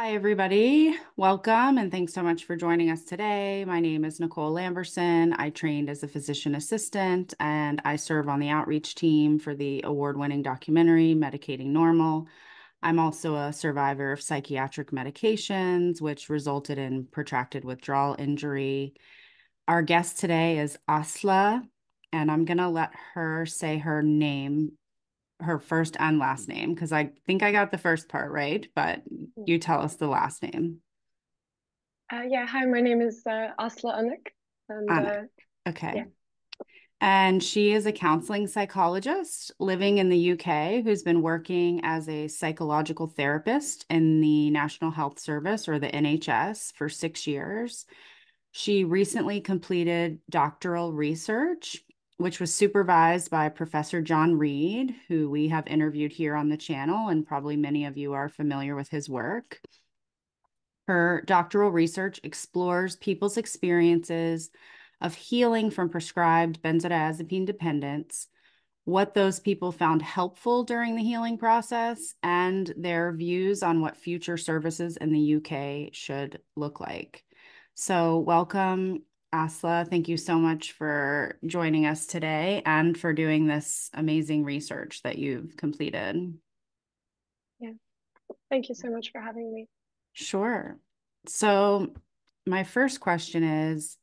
Hi, everybody. Welcome, and thanks so much for joining us today. My name is Nicole Lamberson. I trained as a physician assistant, and I serve on the outreach team for the award-winning documentary, Medicating Normal. I'm also a survivor of psychiatric medications, which resulted in protracted withdrawal injury. Our guest today is Asla, and I'm going to let her say her name, her first and last name, because I think I got the first part right, but you tell us the last name. Yeah, hi, my name is Asli Anik, and Anik. Okay. yeah. And she is a counseling psychologist living in the UK who's been working as a psychological therapist in the National Health Service or the NHS for 6 years. She recently completed doctoral research, which was supervised by Professor John Reed, who we have interviewed here on the channel, and probably many of you are familiar with his work. Her doctoral research explores people's experiences of healing from prescribed benzodiazepine dependence, what those people found helpful during the healing process, and their views on what future services in the UK should look like. So, welcome, Asla. Thank you so much for joining us today and for doing this amazing research that you've completed. Yeah, thank you so much for having me. Sure. So, my first question is,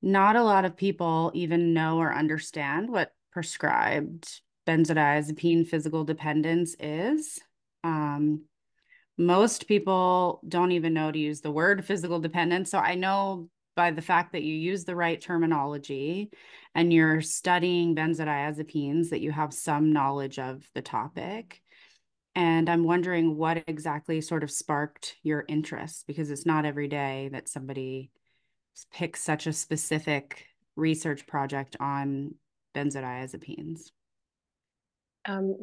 not a lot of people even know or understand what prescribed benzodiazepine physical dependence is. Um, Most people don't even know to use the word physical dependence. So I know by the fact that you use the right terminology and you're studying benzodiazepines that you have some knowledge of the topic. And I'm wondering what exactly sort of sparked your interest, because it's not every day that somebody pick such a specific research project on benzodiazepines.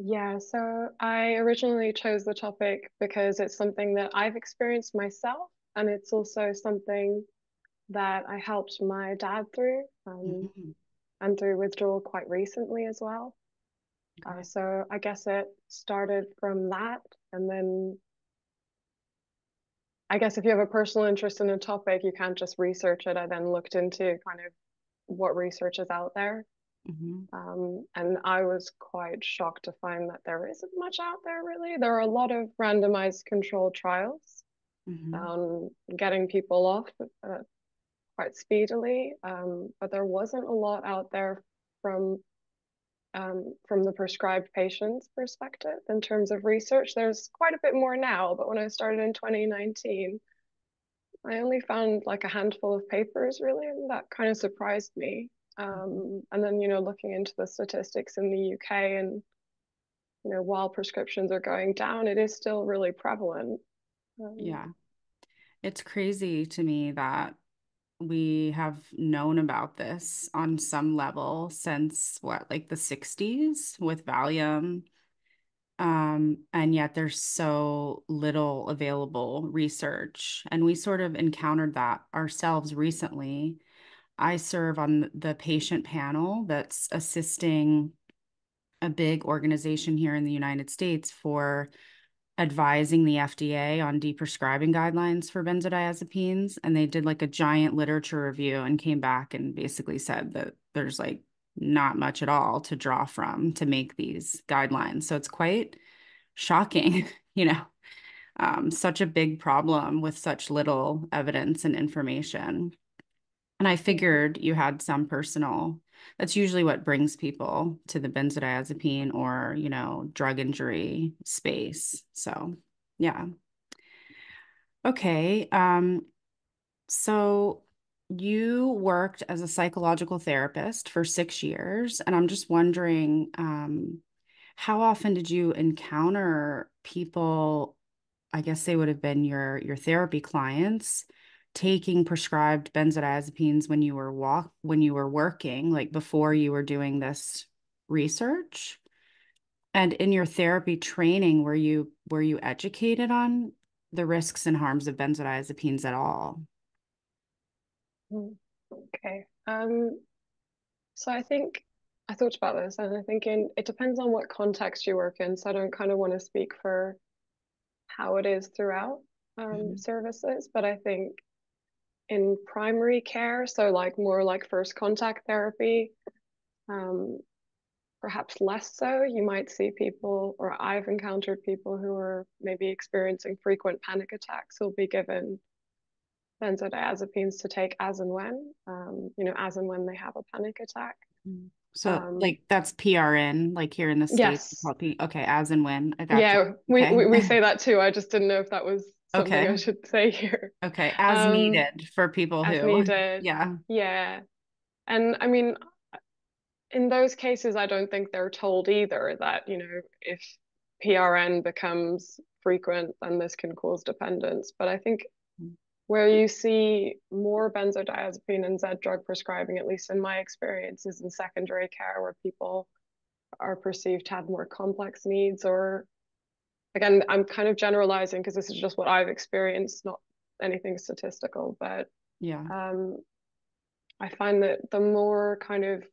Yeah, so I originally chose the topic because it's something that I've experienced myself, and it's also something that I helped my dad through, Mhm. and through withdrawal quite recently as well. Okay. So I guess it started from that, and then I guess if you have a personal interest in a topic, you can't just research it. I then looked into kind of what research is out there. Hmm. And I was quite shocked to find that there isn't much out there really. There are a lot of randomized controlled trials Hmm. getting people off quite speedily, but there wasn't a lot out there from from the prescribed patient's perspective in terms of research. There's quite a bit more now, but when I started in 2019, I only found like a handful of papers really, and that kind of surprised me. And then, looking into the statistics in the UK, and, while prescriptions are going down, it is still really prevalent. Um, Yeah. It's crazy to me that we have known about this on some level since what, like the 60s with Valium. And yet there's so little available research. And we sort of encountered that ourselves recently. I serve on the patient panel that's assisting a big organization here in the United States for advising the FDA on deprescribing guidelines for benzodiazepines. And they did like a giant literature review and came back and basically said that there's like not much at all to draw from to make these guidelines. So it's quite shocking, you know, such a big problem with such little evidence and information. And I yeah. figured you had some personal, that's usually what brings people to the benzodiazepine or, drug injury space. So, yeah. Okay. So you worked as a psychological therapist for 6 years, and I'm just wondering, how often did you encounter people, I guess they would have been your therapy clients, taking prescribed benzodiazepines when you were working, like before you were doing this research? And in your therapy training, were you educated on the risks and harms of benzodiazepines at all? Mm. Okay. So I think I thought about this, and I think it depends on what context you work in. So I don't kind of want to speak for how it is throughout. Mhm. services, but I think in primary care, so like more like first contact therapy, um, perhaps less so. You might see people, or I've encountered people who are maybe experiencing frequent panic attacks who'll be given benzodiazepines to take as and when, as and when they have a panic attack. Mm. So Um, like that's PRN, like here in the States, it's yes, called okay, as and when. I gotcha. yeah, Okay. we say that too. I just didn't know if that was something I Okay. should say here. Okay. As Um, needed for people as who, needed. yeah. Yeah. And I mean, in those cases, I don't think they're told either that, if PRN becomes frequent, then this can cause dependence. But I think where you see more benzodiazepine and Z drug prescribing, at least in my experience, is in secondary care where people are perceived to have more complex needs. Or again, I'm kind of generalizing because this is just what I've experienced, not anything statistical, but Yeah. um, I find that the more kind of,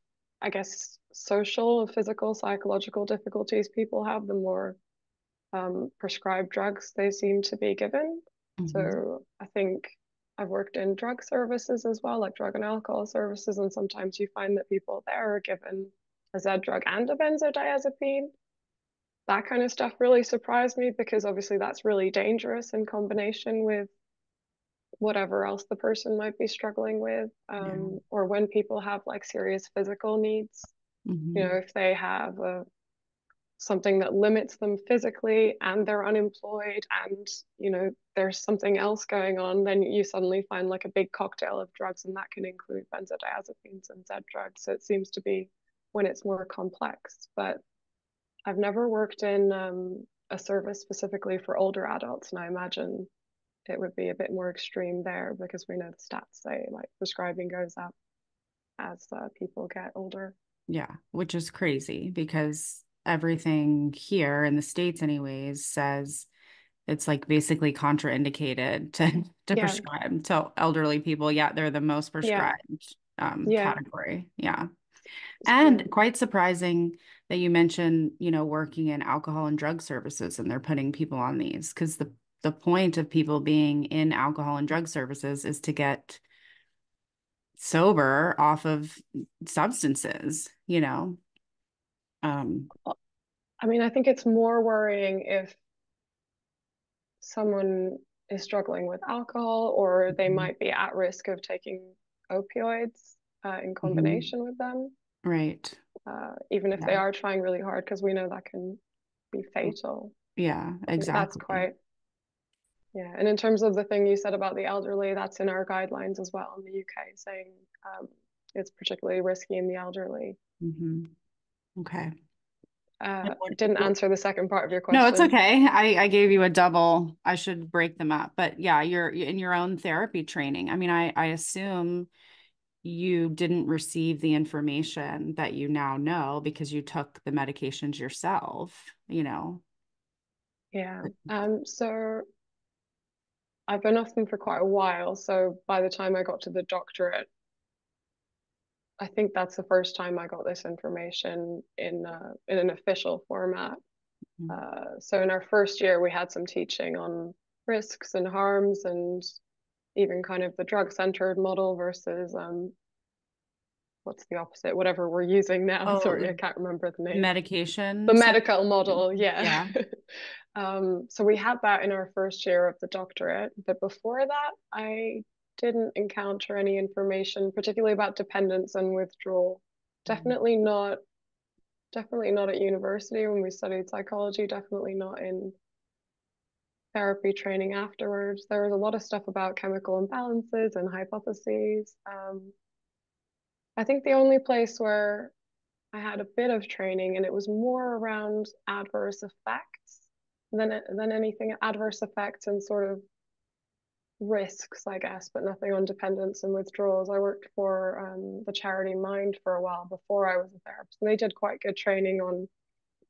I guess, social, physical, psychological difficulties people have, the more prescribed drugs they seem to be given. Hmm. So I think I've worked in drug services as well, like drug and alcohol services, and sometimes you find that people there are given a Z drug and a benzodiazepine. That kind of stuff really surprised me because obviously that's really dangerous in combination with whatever else the person might be struggling with, Yeah. or when people have like serious physical needs, Hmm. if they have something that limits them physically and they're unemployed and there's something else going on, then you suddenly find like a big cocktail of drugs, and that can include benzodiazepines and Z drugs. So it seems to be when it's more complex. But I've never worked in a service specifically for older adults, and I imagine it would be a bit more extreme there because we know the stats say like prescribing goes up as people get older. Yeah. Which is crazy because everything here in the States anyways says it's like basically contraindicated to Yeah, prescribe to elderly people. Yeah, they're the most yeah, prescribed yeah. category. Yeah. So And quite surprising that you mentioned, working in alcohol and drug services and they're putting people on these because the point of people being in alcohol and drug services is to get sober off of substances. Um, I mean, I think it's more worrying if someone is struggling with alcohol or they mhm. might be at risk of taking opioids in Mhm. combination with them, Right. even if they Yeah. are trying really hard, because we know that can be fatal. Yeah, I think that's exactly. quite, yeah. And in terms of the thing you said about the elderly, that's in our guidelines as well in the UK, saying it's particularly risky in the elderly. Hmm. Okay. And Didn't answer the second part of your no, it's question. okay. I gave you a double. I should break them up. But yeah, you're in your own therapy training. I mean, I assume you didn't receive the information that you now know because you took the medications yourself. Yeah. So I've been off them for quite a while. So by the time I got to the doctorate, I think that's the first time I got this information in an official format. Mhm. So in our first year, we had some teaching on risks and harms, and even kind of the drug-centered model versus what's the opposite? Whatever we're using now. Sorry, I Oh, can't remember the name. The medication center. medical model, yeah. Yeah. So we had that in our first year of the doctorate, but before that, I didn't encounter any information, particularly about dependence and withdrawal. Mhm. Definitely not, definitely not at university when we studied psychology, definitely not in therapy training afterwards. There was a lot of stuff about chemical imbalances and hypotheses. I think the only place where I had a bit of training, and it was more around adverse effects than anything, adverse effects and sort of risks, I guess, but nothing on dependence and withdrawals. I worked for the charity Mind for a while before I was a therapist, and they did quite good training on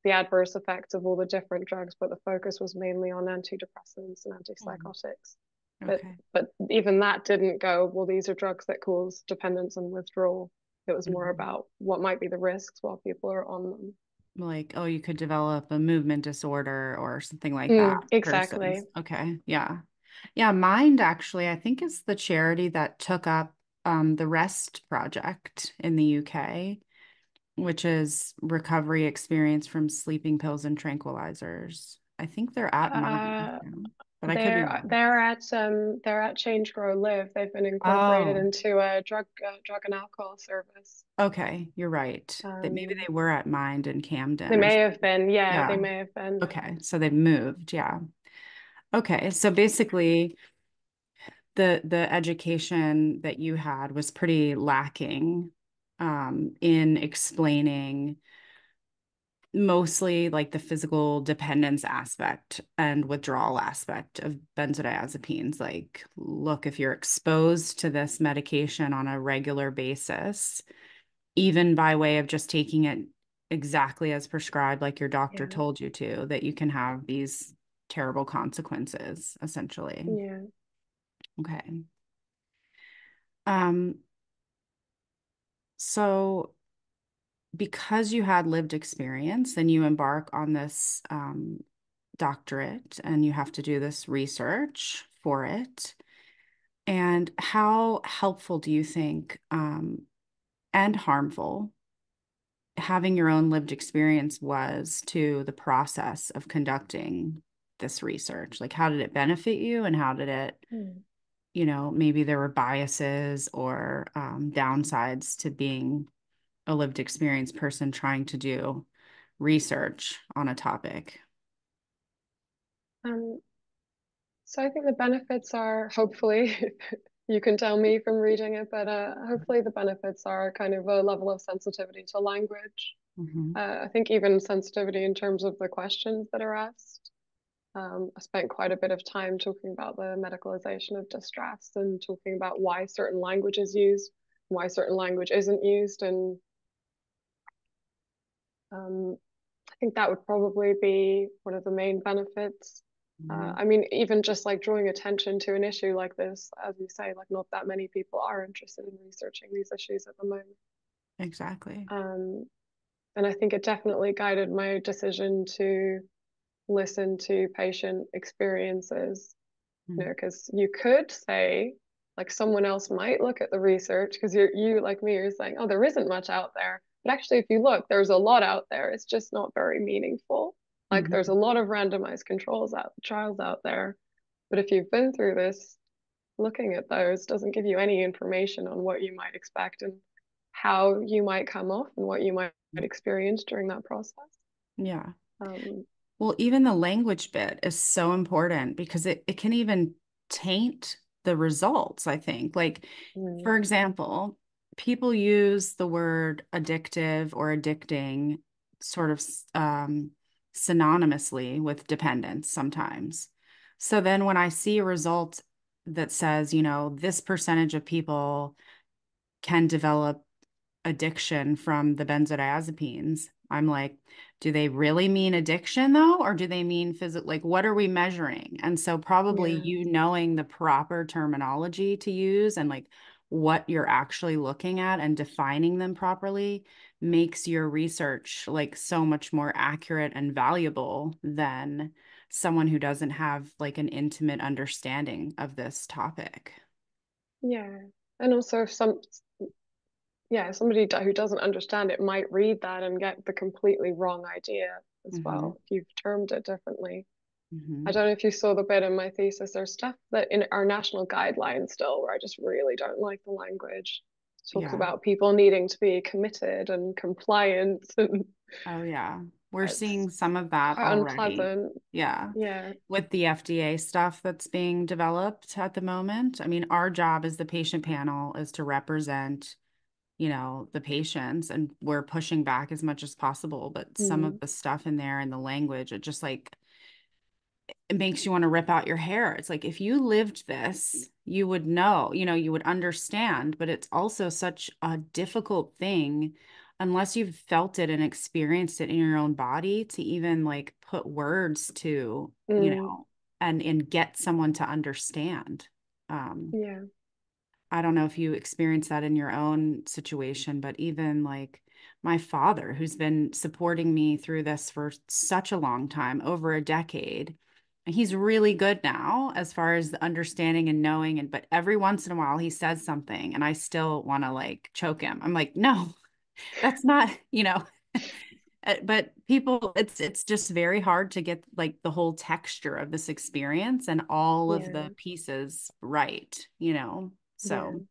the adverse effects of all the different drugs, but the focus was mainly on antidepressants and Mhm. antipsychotics. But Okay. but even that didn't go, well, these are drugs that cause dependence and withdrawal. It was more Mhm. about what might be the risks while people are on them. Like, oh, you could develop a movement disorder or something like that versus, Exactly. okay. Yeah. Yeah, Mind actually, I think is the charity that took up the REST project in the UK, which is recovery experience from sleeping pills and tranquilizers. I think they're at Mind Uh, now, but I could be wrong. they're at Change Grow Live. They've been incorporated Oh, into a drug and alcohol service. okay, you're right. That maybe Um, they were at Mind in Camden they or may something. have been, yeah, they Yeah. may have been. Okay, so they've moved. Yeah. Okay, so basically the education that you had was pretty lacking in explaining mostly like the physical dependence aspect and withdrawal aspect of benzodiazepines. Like, look, if you're exposed to this medication on a regular basis, even by way of just taking it exactly as prescribed, like your doctor Yeah, told you to, that you can have these terrible consequences, essentially. yeah. Okay. Um, so because you had lived experience, then you embark on this doctorate and you have to do this research for it. And how helpful do you think and harmful having your own lived experience was to the process of conducting this research? Like, how did it benefit you and how did it, Hmm. maybe there were biases or downsides to being a lived experience person trying to do research on a topic. Um, so I think the benefits are hopefully you can tell me from reading it, but hopefully the benefits are kind of a level of sensitivity to language. Hmm. I think even sensitivity in terms of the questions that are asked. I spent quite a bit of time talking about the medicalization of distress and talking about why certain language is used, why certain language isn't used, and um, I think that would probably be one of the main benefits. Hmm. I mean, even just like drawing attention to an issue like this, as you say, like not that many people are interested in researching these issues at the moment. Exactly. Um, and I think it definitely guided my decision to listen to patient experiences, you know, Mm. because you could say, like someone else might look at the research because you like me, you're saying, oh, there isn't much out there. But actually, if you look, there's a lot out there. It's just not very meaningful. Like there's a Hmm. lot of randomized trials out there. But if you've been through this, looking at those doesn't give you any information on what you might expect and how you might come off and what you might experience during that process. Yeah. Um, Well, even the language bit is so important because it can even taint the results, I think. Like, mm, for example, people use the word addictive or addicting sort of synonymously with dependence sometimes. So then when I see a result that says, this percentage of people can develop addiction from the benzodiazepines. I'm like, do they really mean addiction though? Or do they mean physical? Like, what are we measuring? And so, probably yeah, you knowing the proper terminology to use and like what you're actually looking at and defining them properly makes your research like so much more accurate and valuable than someone who doesn't have like an intimate understanding of this topic. yeah. And also, if somebody who doesn't understand it might read that and get the completely wrong idea as Hmm. well if you've termed it differently. I Hmm. don't know if you saw the bit in my thesis. There's stuff that in our national guidelines still where I just really don't like the language. It talks Yeah. about people needing to be committed and compliant, and Oh, yeah. We're it's seeing some of that quite already. unpleasant. Yeah. Yeah. With the FDA stuff that's being developed at the moment. I mean, our job as the patient panel is to represent, the patients, and we're pushing back as much as possible. But some of Mm, the stuff in there and the language, it just like it makes you want to rip out your hair. It's like if you lived this, you would know, you would understand, but it's also such a difficult thing unless you've felt it and experienced it in your own body to even like put words to, mm, and get someone to understand. Um, yeah. I don't know if you experience that in your own situation, but even like my father, who's been supporting me through this for such a long time, over a decade, he's really good now as far as the understanding and knowing, and but every once in a while he says something and I still want to like choke him. I'm like, no, that's not, but people, it's just very hard to get like the whole texture of this experience and all of the Yeah, pieces right. yeah. So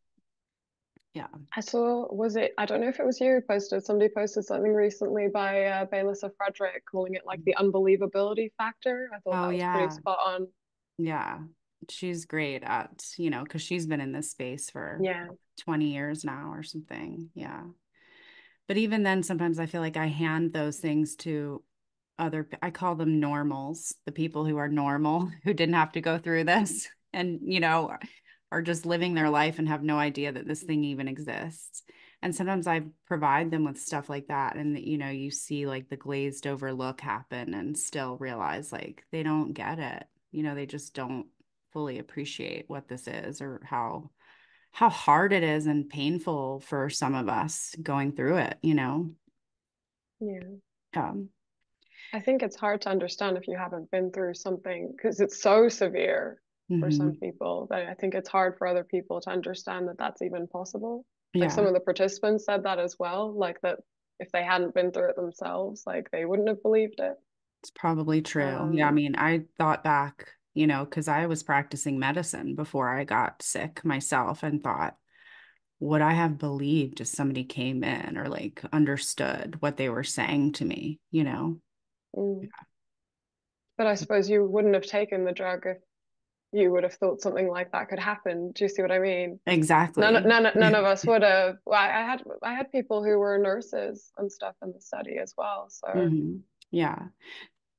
yeah. I saw, was it, I don't know if it was you who posted, somebody posted something recently by Baylissa Frederick calling it like the unbelievability factor. I thought Oh that was pretty yeah. spot on. Yeah. She's great at because she's been in this space for Yeah. 20 years now or something. Yeah. But even then, sometimes I feel like I hand those things to I call them normals, the people who are normal, who didn't have to go through this and are just living their life and have no idea that this thing even exists. And sometimes I provide them with stuff like that. And you see like the glazed over look happen and still realize like they don't get it. They just don't fully appreciate what this is or how hard it is and painful for some of us going through it. Yeah. Um, I think it's hard to understand if you haven't been through something because it's so severe for some mhm. people that I think it's hard for other people to understand that that's even possible. Like some Yeah. of the participants said that as well, like that if they hadn't been through it themselves, like they wouldn't have believed it. It's probably true. Yeah, I Um, mean, I thought back because I was practicing medicine before I got sick myself and thought, would I have believed if somebody came in or like understood what they were saying to me? mm. But I suppose you wouldn't have taken the drug if you would have thought something like that could happen. Do you see what I mean? Exactly. None of us would have. Well, I had people who were nurses and stuff in the study as well. So Yeah.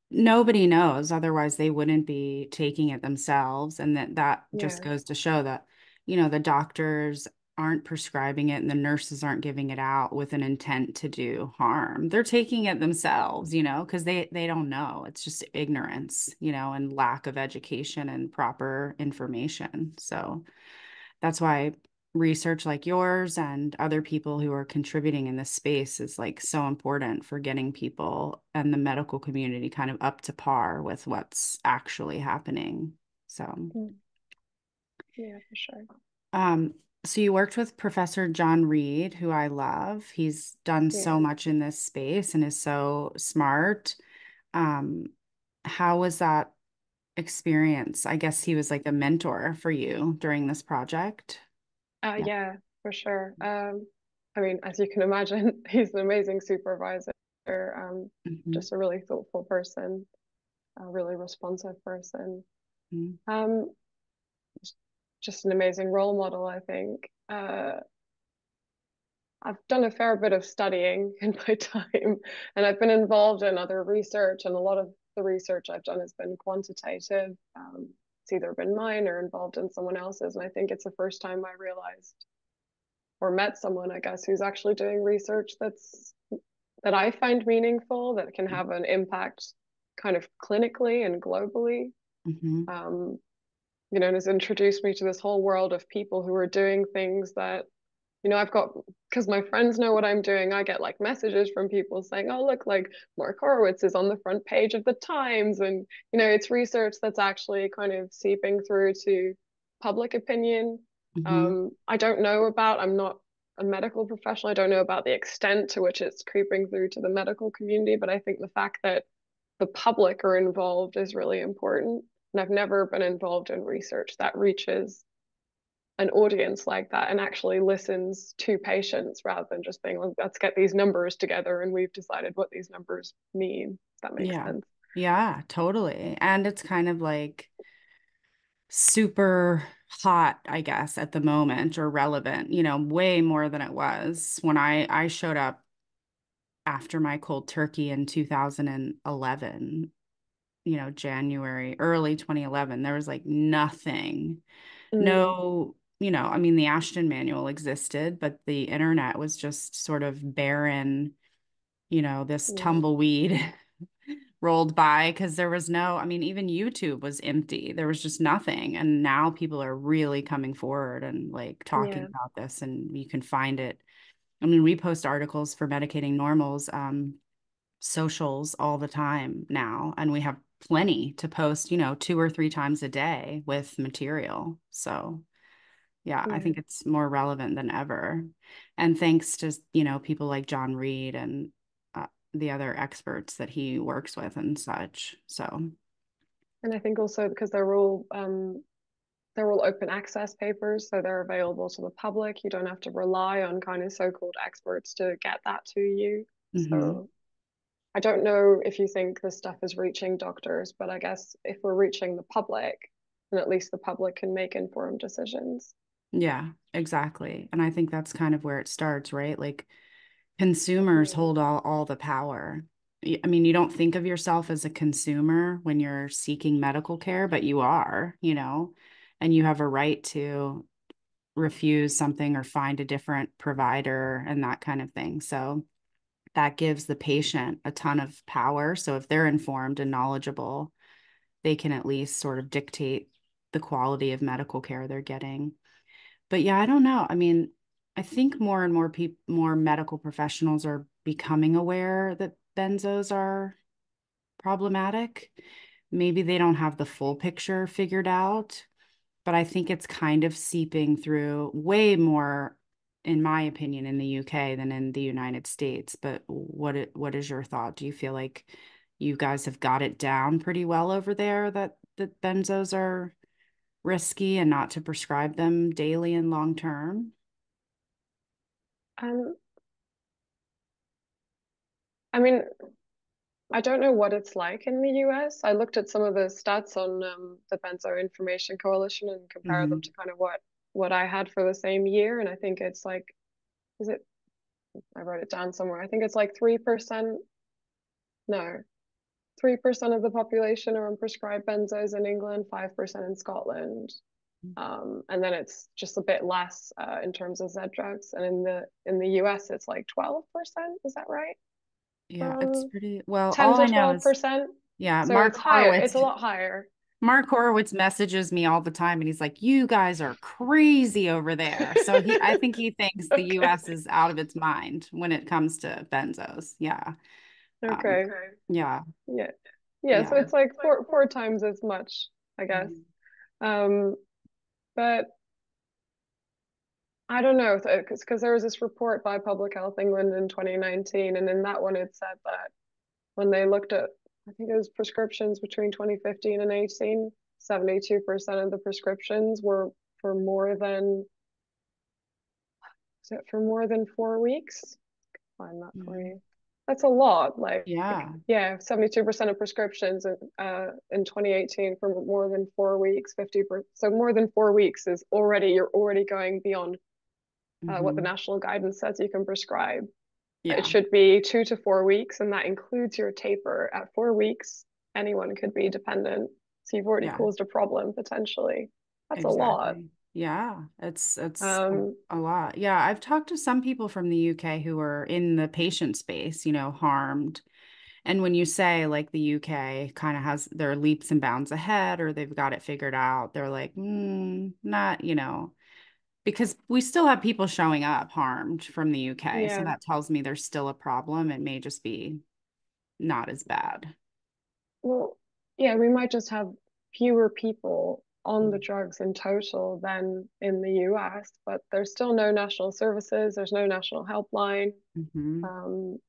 Nobody knows, otherwise they wouldn't be taking it themselves. And that just yeah, goes to show that the doctors aren't prescribing it and the nurses aren't giving it out with an intent to do harm. They're taking it themselves because they don't know. It's just ignorance and lack of education and proper information. So that's why research like yours and other people who are contributing in this space is like so important for getting people and the medical community kind of up to par with what's actually happening. So, mm, yeah, for sure. um, so you worked with Professor John Reed, who I love. He's done so Yeah. much in this space and is so smart. Um, how was that experience? I guess he was like a mentor for you during this project. Yeah. Yeah, for sure. I mean, as you can imagine, he's an amazing supervisor, Mhm. just a really thoughtful person, a really responsive person. Mhm. Um, just an amazing role model, I think. I've done a fair bit of studying in my time, and I've been involved in other research, and a lot of the research I've done has been quantitative. It's either been mine or involved in someone else's, and I think it's the first time I realized or met someone, I guess, who's actually doing research that I find meaningful, that can have an impact kind of clinically and globally. Mhm. Um, and has introduced me to this whole world of people who are doing things that I've got, because my friends know what I'm doing. I get like messages from people saying, oh, look, like Mark Horowitz is on the front page of the Times. And, it's research that's actually kind of seeping through to public opinion. Mhm. I'm not a medical professional. I don't know about the extent to which it's creeping through to the medical community, but I think the fact that the public are involved is really important. And I've never been involved in research that reaches an audience like that and actually listens to patients rather than just being, well, let's get these numbers together and we've decided what these numbers mean. If that makes Yeah. sense. Yeah, totally. And it's kind of like super hot, I guess, at the moment or relevant way more than it was when I showed up after my cold turkey in 2011 January, early 2011. There was like nothing. Mm, No, I mean, the Ashton manual existed, but the internet was just sort of barren this yeah, tumbleweed rolled by because there was I mean, even YouTube was empty. There was just nothing. And now people are really coming forward and like talking yeah, about this, and you can find it. I mean, we post articles for Medicating Normals. socials all the time now, and we have plenty to post, 2 or 3 times a day with material. So yeah, I Yeah. think it's more relevant than ever. And thanks to, people like John Reed and the other experts that he works with and such. So, And I think also because they're all open access papers, so they're available to the public. You don't have to rely on kind of so-called experts to get that to you. mhm. So I don't know if you think this stuff is reaching doctors, but I guess if we're reaching the public, then at least the public can make informed decisions. Yeah, exactly. And I think that's kind of where it starts, right? Like consumers hold all the power. I mean, you don't think of yourself as a consumer when you're seeking medical care, but you are, and you have a right to refuse something or find a different provider and that kind of thing. So that gives the patient a ton of power. So if they're informed and knowledgeable, they can at least sort of dictate the quality of medical care they're getting. But yeah, I don't know. I mean, I think more and more people, more medical professionals are becoming aware that benzos are problematic. Maybe they don't have the full picture figured out, but I think it's kind of seeping through way more, in my opinion, in the UK than in the United States. But what is your thought? Do you feel like you guys have got it down pretty well over there that benzos are risky and not to prescribe them daily and long term? Um, I mean, I don't know what it's like in the US. I looked at some of the stats on the Benzo Information Coalition and compared them Hmm. to kind of what I had for the same year, and I think it's like, is it? I wrote it down somewhere. I think it's like 3%. No, 3% of the population are on prescribed benzos in England, 5% in Scotland. And then it's just a bit less in terms of Z drugs. And in the US, it's like 12%. Is that right? Yeah, it's Um, pretty well. 10 All to I know is, 12%. yeah, So it's higher. It's a lot higher. Mark Horowitz messages me all the time, and he's like, "You guys are crazy over there." So I think he thinks the Okay. U.S. is out of its mind when it comes to benzos. Yeah, um, Okay. yeah, Yeah. Yeah. So yeah. it's like four times as much, I guess. Mhm. Um, but I don't know, because there was this report by Public Health England in 2019, and in that one it said that when they looked at, I think it was prescriptions between 2015 and 18, 72% of the prescriptions were for more than, is it for more than 4 weeks? Find that for Mhm. you. That's a lot. Like, Yeah, yeah, 72% of prescriptions in 2018 for more than 4 weeks, 50%. So more than 4 weeks is already, you're already going beyond what the hmm, national guidance says you can prescribe. It yeah, should be 2 to 4 weeks, and that includes your taper. At 4 weeks, anyone could be dependent. So you've already yeah. caused a problem potentially. That's a lot. Exactly. Yeah, it's Um, a lot. Yeah, I've talked to some people from the UK who are in the patient space, harmed. And when you say like the UK kind of has their leaps and bounds ahead or they've got it figured out, they're like, not, because we still have people showing up harmed from the UK. So yeah. that tells me there's still a problem. It may just be not as bad. Well, yeah, we might just have fewer people on the Mm-hmm. drugs in total than in the US, but there's still no national services, there's no national helpline. Mm-hmm. Um,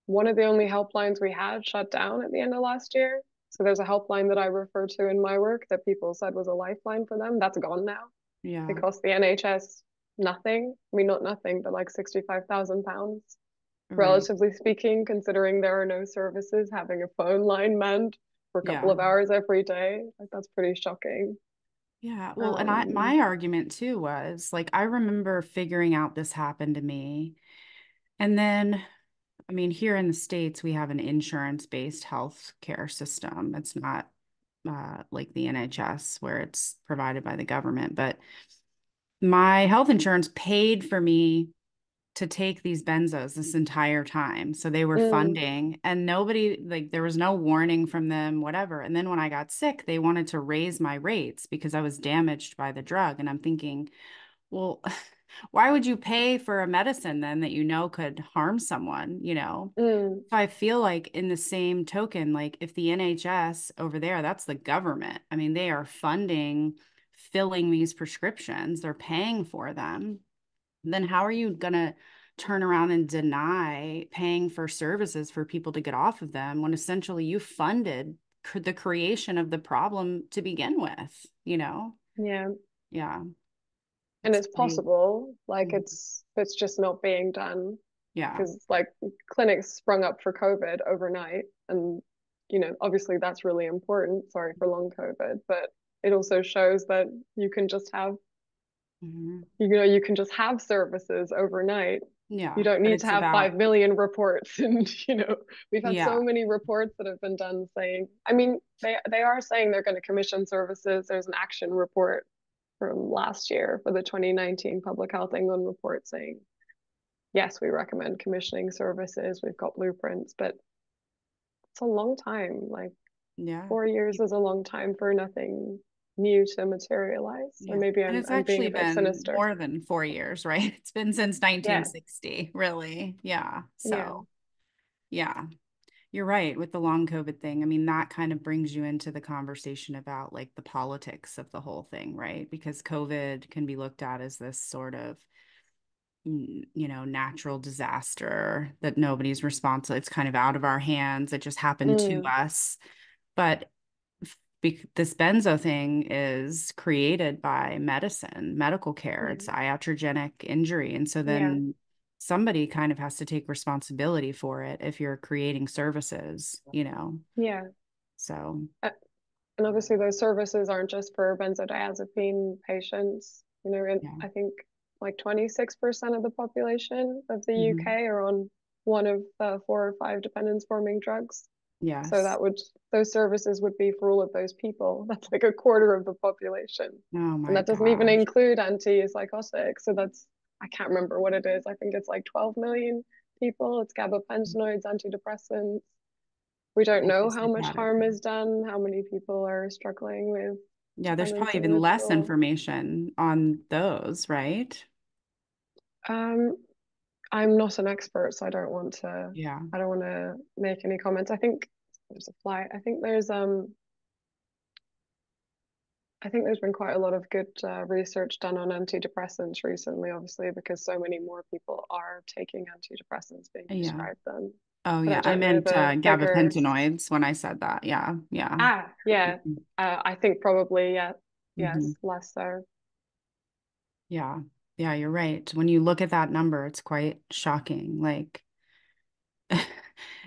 One of the only helplines we had shut down at the end of last year. So there's a helpline that I refer to in my work that people said was a lifeline for them. That's gone now. It Yeah, cost the NHS nothing. I mean, not nothing, but like £65,000, right. relatively speaking, considering there are no services. Having a phone line manned for a couple Yeah. of hours every day, like that's pretty shocking. Yeah. Well, and Um, my argument too was like I remember figuring out this happened to me. And then I mean, here in the States, we have an insurance-based health care system. It's not like the NHS where it's provided by the government, but my health insurance paid for me to take these benzos this entire time. So they were mm, funding and nobody, like, there was no warning from them, whatever. And then when I got sick, they wanted to raise my rates because I was damaged by the drug. And I'm thinking, Well, why would you pay for a medicine then that you know could harm someone, you know? Mm, So I feel like in the same token, like if the NHS over there, that's the government. I mean, they are funding filling these prescriptions, they're paying for them. Then how are you gonna turn around and deny paying for services for people to get off of them when essentially you funded the creation of the problem to begin with, you know? yeah. Yeah, And it's it's pretty, possible, like it's just not being done yeah. because like clinics sprung up for COVID overnight. And, obviously that's really important. Sorry for long COVID, but it also shows that you can just have, Mhm. you can just have services overnight. You Yeah, don't but need to it's have 5 about, million reports. And, we've had so yeah. many reports that have been done saying, I mean, they are saying they're going to commission services. There's an action report from last year for the 2019 Public Health England report saying, yes, we recommend commissioning services. We've got blueprints, but it's a long time. Like Yeah. 4 years is a long time for nothing new to materialize. Or Yeah. maybe And I'm it's I'm being actually a bit been sinister. more than 4 years, right? It's been since Yeah, 1960, really. Yeah. yeah, So, yeah, you're right with the long COVID thing. I mean, that kind of brings you into the conversation about like the politics of the whole thing, right? Because COVID can be looked at as this sort of, natural disaster that nobody's responsible. It's kind of out of our hands. It just happened to mm, us. But this benzo thing is created by medicine, medical care. yeah, It's iatrogenic injury. And so yeah, then somebody kind of has to take responsibility for it if you're creating services, you know? yeah. So, Uh, And obviously, those services aren't just for benzodiazepine patients. And yeah. I think like 26% of the population of the Hmm. UK are on one of the 4 or 5 dependence forming drugs. So Yes. those services would be for all of those people. That's like a quarter of the population. Oh And my that doesn't even gosh. include antipsychotics. So I can't remember what it is. I think it's like 12 million people. It's gabapentinoids, antidepressants. We don't know how much Antipsychotic. harm is done, how many people are struggling with Yeah, there's probably dependency even less withdrawal. information on those, right? Um, I'm not an expert, so Yeah. I don't want to make any comments. I think there's a flight. I think there's been quite a lot of good research done on antidepressants recently, obviously, because so many more people are taking antidepressants being Yeah. prescribed them. Oh, But I yeah. I don't know meant the figures. gabapentinoids when I said that. Yeah. Yeah. Ah, yeah. Mhm. I think probably, yeah. Yes, Mhm. less so. Yeah. Yeah, you're right. When you look at that number, it's quite shocking. Like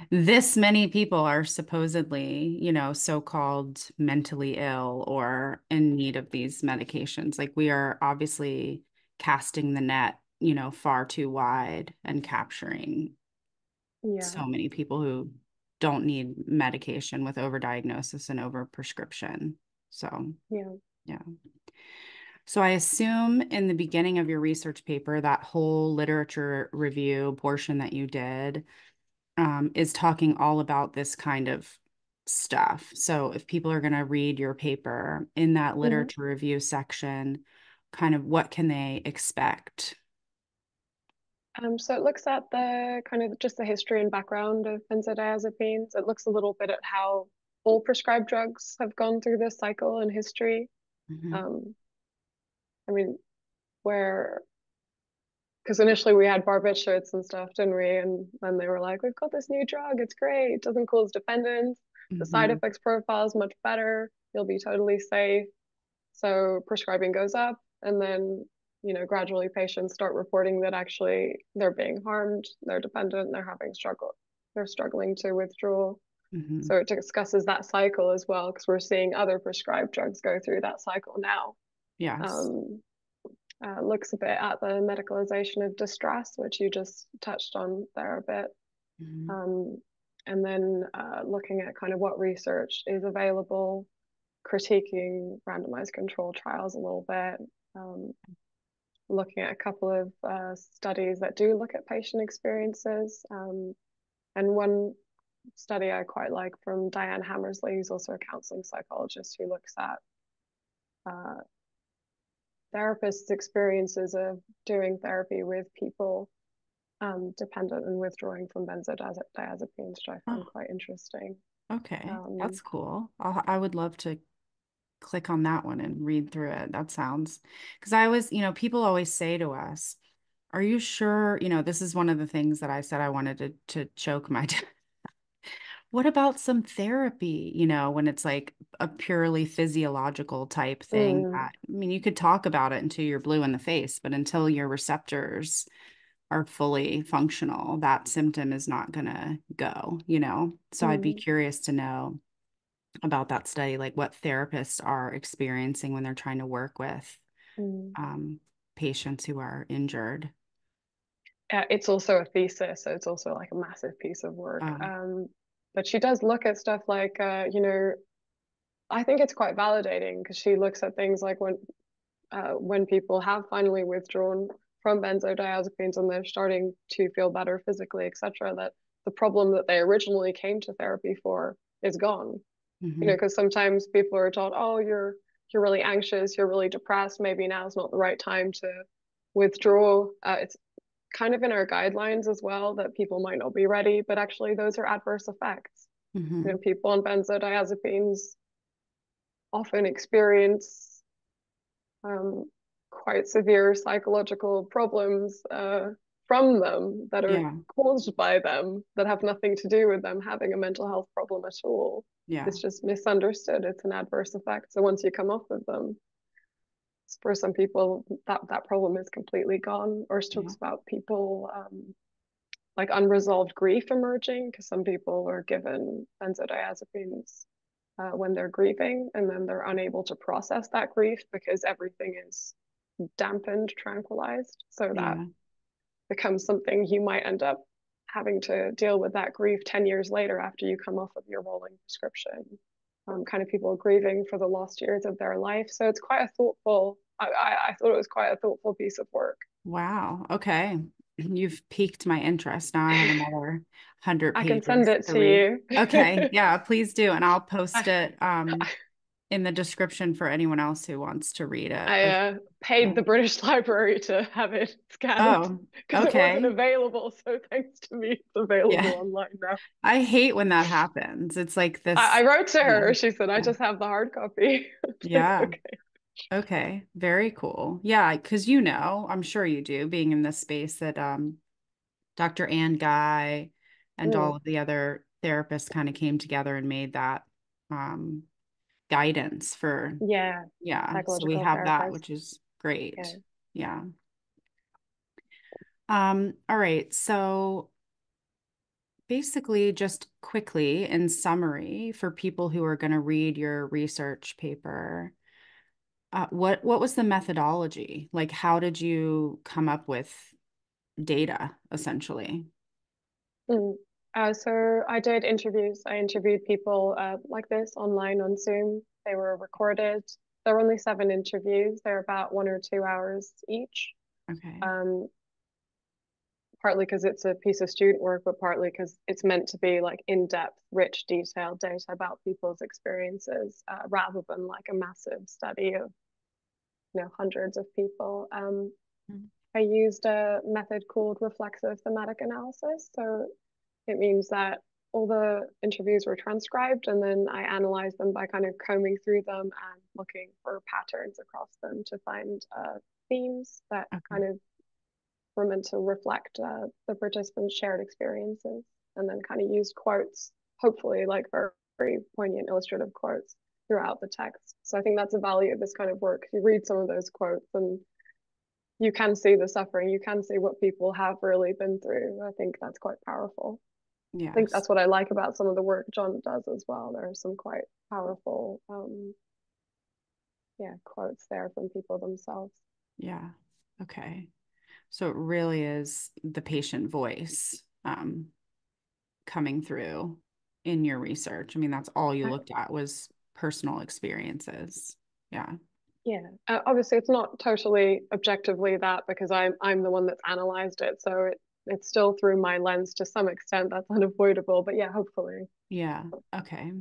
this many people are supposedly, so-called mentally ill or in need of these medications. Like we are obviously casting the net, far too wide and capturing Yeah, so many people who don't need medication with overdiagnosis and overprescription. So, yeah. yeah. So I assume in the beginning of your research paper, that whole literature review portion that you did is talking all about this kind of stuff. So if people are going to read your paper in that Hmm. literature review section, kind of what can they expect? So it looks at the kind of just the history and background of benzodiazepines. It looks a little bit at how all prescribed drugs have gone through this cycle in history. Hmm. Um, I mean, where because initially we had barbiturates and stuff, didn't we? And then they were like, "We've got this new drug. It's great. It doesn't cause dependence. The side Hmm. effects profile is much better. You'll be totally safe." So prescribing goes up, and then gradually patients start reporting that actually they're being harmed, they're dependent, they're struggling to withdraw. Hmm. So it discusses that cycle as well, because we're seeing other prescribed drugs go through that cycle now. Yes. Um, Looks a bit at the medicalization of distress, which you just touched on there a bit. Hmm. Um, and then looking at kind of what research is available, critiquing randomized control trials a little bit, um, looking at a couple of studies that do look at patient experiences. And one study I quite like from Diane Hammersley, who's also a counselling psychologist, who looks at uh, therapists' experiences of doing therapy with people dependent and withdrawing from benzodiazepines, which I Oh, find quite interesting. okay. Um, That's cool. I would love to click on that one and read through it. That sounds, because I was, people always say to us, are you sure? This is one of the things that I said I wanted to choke my what about some therapy, when it's like a purely physiological type thing mm, that, I mean, you could talk about it until you're blue in the face, but until your receptors are fully functional, that symptom is not gonna go. So I'd be mm, curious to know about that study, like what therapists are experiencing when they're trying to work with mm. um, patients who are injured. It's also a thesis, so it's also like a massive piece of work. Oh, But she does look at stuff like, I think it's quite validating because she looks at things like when people have finally withdrawn from benzodiazepines and they're starting to feel better physically, etc., that the problem that they originally came to therapy for is gone. hmm, Because sometimes people are told, oh, you're really anxious, you're really depressed, maybe now is not the right time to withdraw. It's kind of in our guidelines as well that people might not be ready, but actually those are adverse effects. hmm, People on benzodiazepines often experience um, quite severe psychological problems from them that are yeah, caused by them that have nothing to do with them having a mental health problem at all. yeah, It's just misunderstood. It's an adverse effect. So once you come off of them, for some people that problem is completely gone. Or she yeah, talks about people like unresolved grief emerging because some people are given benzodiazepines when they're grieving and then they're unable to process that grief because everything is dampened, tranquilized. So that yeah, becomes something you might end up having to deal with that grief 10 years later after you come off of your rolling prescription. Kind of people grieving for the lost years of their life. So it's quite a I thought it was quite a thoughtful piece of work. wow. Okay. You've piqued my interest. Now I have another 100 I can send pages it to to read. Okay. you. Yeah, please do. And I'll post I, it in the description for anyone else who wants to read it. I Yeah. paid the British Library to have it scanned Oh, because it wasn't okay. available. So thanks to me, it's available Yeah. online now. I hate when that happens. It's like I this. wrote to Yeah. her. She said, I Yeah. just have the hard copy. I was like, Yeah. okay. Okay. Very cool. Yeah, because I'm sure you do, being in this space that Dr. Ann Guy and all Mm, of the other therapists kind of came together and made that um, guidance for, yeah, yeah. So we psychological have that, therapist. which is Yeah. great. Yeah. All right. So basically, just quickly in summary for people who are going to read your research paper, what was the methodology? Like, how did you come up with data, essentially? Mm. So I did interviews. I interviewed people like this online on Zoom. They were recorded. There were only 7 interviews. They're about 1 or 2 hours each. Okay. Um, Partly because it's a piece of student work, but partly because it's meant to be like in-depth, rich, detailed data about people's experiences, rather than like a massive study of hundreds of people. Mm. I used a method called reflexive thematic analysis. So it means that all the interviews were transcribed and then I analyzed them by kind of combing through them and looking for patterns across them to find themes that Okay. kind of were meant to reflect the participants' shared experiences, and then kind of used quotes, hopefully like very, very poignant illustrative quotes throughout the text. So I think that's a value of this kind of work. You read some of those quotes and you can see the suffering, you can see what people have really been through. I think that's quite powerful. I think Yes. that's what I like about some of the work John does as well. There are some quite powerful, yeah, quotes there from people themselves. Yeah. Okay. So it really is the patient voice coming through in your research. I mean, that's all you I, looked at was personal experiences. Yeah. Yeah, obviously it's not totally objectively that because I'm the one that's analyzed it, so it's still through my lens to some extent. That's unavoidable, but yeah, hopefully. Yeah. Okay.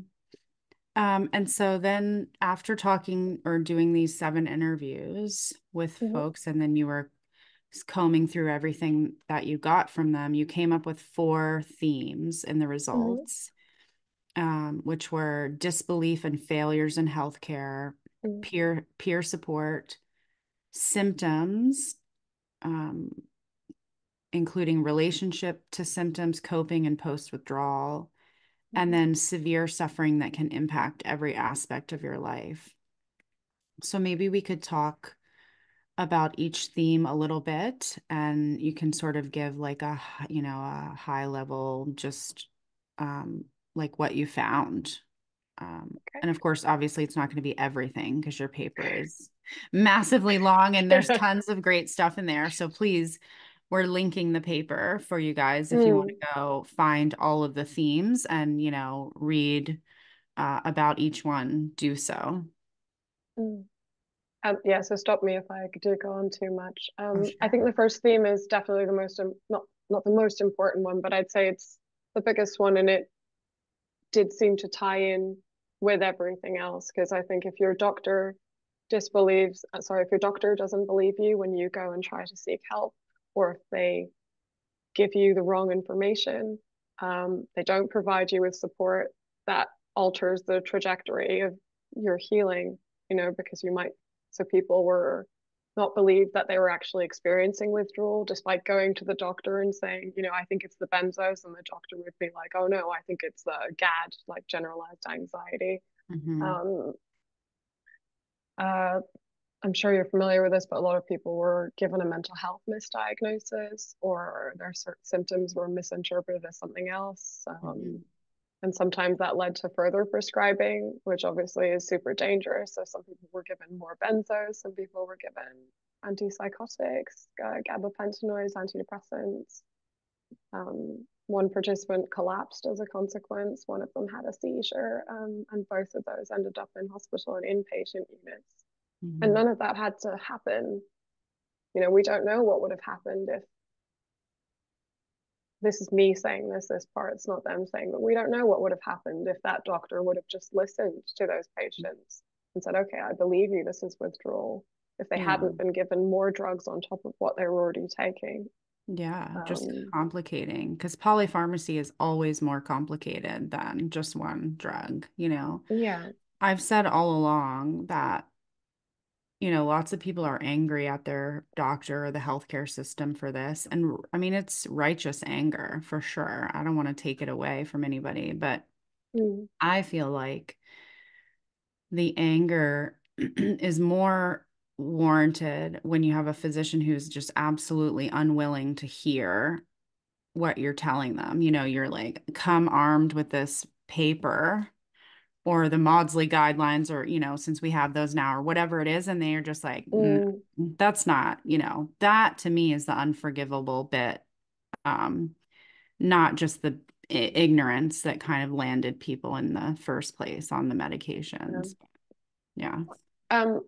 And so then after talking or doing these 7 interviews with Mhm. folks, and then you were combing through everything that you got from them, you came up with 4 themes in the Mhm. results, which were disbelief and failures in healthcare, Mhm. peer support, symptoms, um, including relationship to symptoms, coping, and post withdrawal, and Mhm. then severe suffering that can impact every aspect of your life. So maybe we could talk about each theme a little bit, and you can sort of give like a high level, just um, like what you found. And of course, obviously, it's not going to be everything because your paper is massively long and there's Okay. tons of great stuff in there. So please, we're linking the paper for you guys if you want Mm. to go find all of the themes and, read about each one, do so. Mm. Yeah, so stop me if I do go on too much. Oh, I sure. think the first theme is definitely the most not the most important one, but I'd say it's the biggest one, and it did seem to tie in with everything else. Because I think if your doctor if your doctor doesn't believe you when you go and try to seek help, or if they give you the wrong information, they don't provide you with support that alters the trajectory of your healing, because so people were not believe that they were actually experiencing withdrawal, despite going to the doctor and saying, I think it's the benzos, and the doctor would be like, oh no, I think it's the GAD, like generalized anxiety. Hmm. Um, uh, I'm sure you're familiar with this, but a lot of people were given a mental health misdiagnosis, or their symptoms were misinterpreted as something else. Hmm. And sometimes that led to further prescribing, which obviously is super dangerous. So some people were given more benzos, some people were given antipsychotics, gabapentinoids, antidepressants. One participant collapsed as a consequence. One of them had a seizure, and both of those ended up in hospital and inpatient units. And Hmm. none of that had to happen. We don't know what would have happened if this is me saying this part, it's not them saying, but we don't know what would have happened if that doctor would have just listened to those patients and said, okay, I believe you, this is withdrawal. If they Yeah. hadn't been given more drugs on top of what they were already taking. Yeah, just Um, complicating because polypharmacy is always more complicated than just one drug. yeah. I've said all along that, lots of people are angry at their doctor or the healthcare system for this. And I mean, it's righteous anger for sure. I don't want to take it away from anybody, but Mm. I feel like the anger is more warranted when you have a physician who's just absolutely unwilling to hear what you're telling them. You're like, come armed with this paper or the Maudsley guidelines, or, since we have those now, or whatever it is. And they are just like, Mm. that's not, that to me is the unforgivable bit. Um, Not just the ignorance that kind of landed people in the first place on the Yeah. medications. Yeah. Um,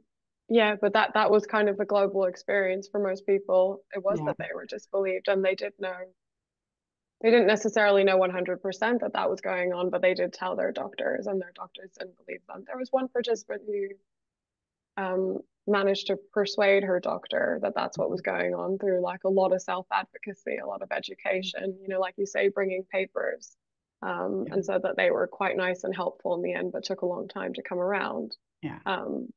yeah, but that was kind of a global experience for most people. It was Yeah. that they were disbelieved, and they didn't necessarily know 100% that that was going on, but they did tell their doctors, and their doctors didn't believe them. There was one participant who managed to persuade her doctor that that's what was going on through like a lot of self advocacy, a lot of education, like you say, bringing papers, Yeah. and said that they were quite nice and helpful in the end, but took a long time to come around. Yeah.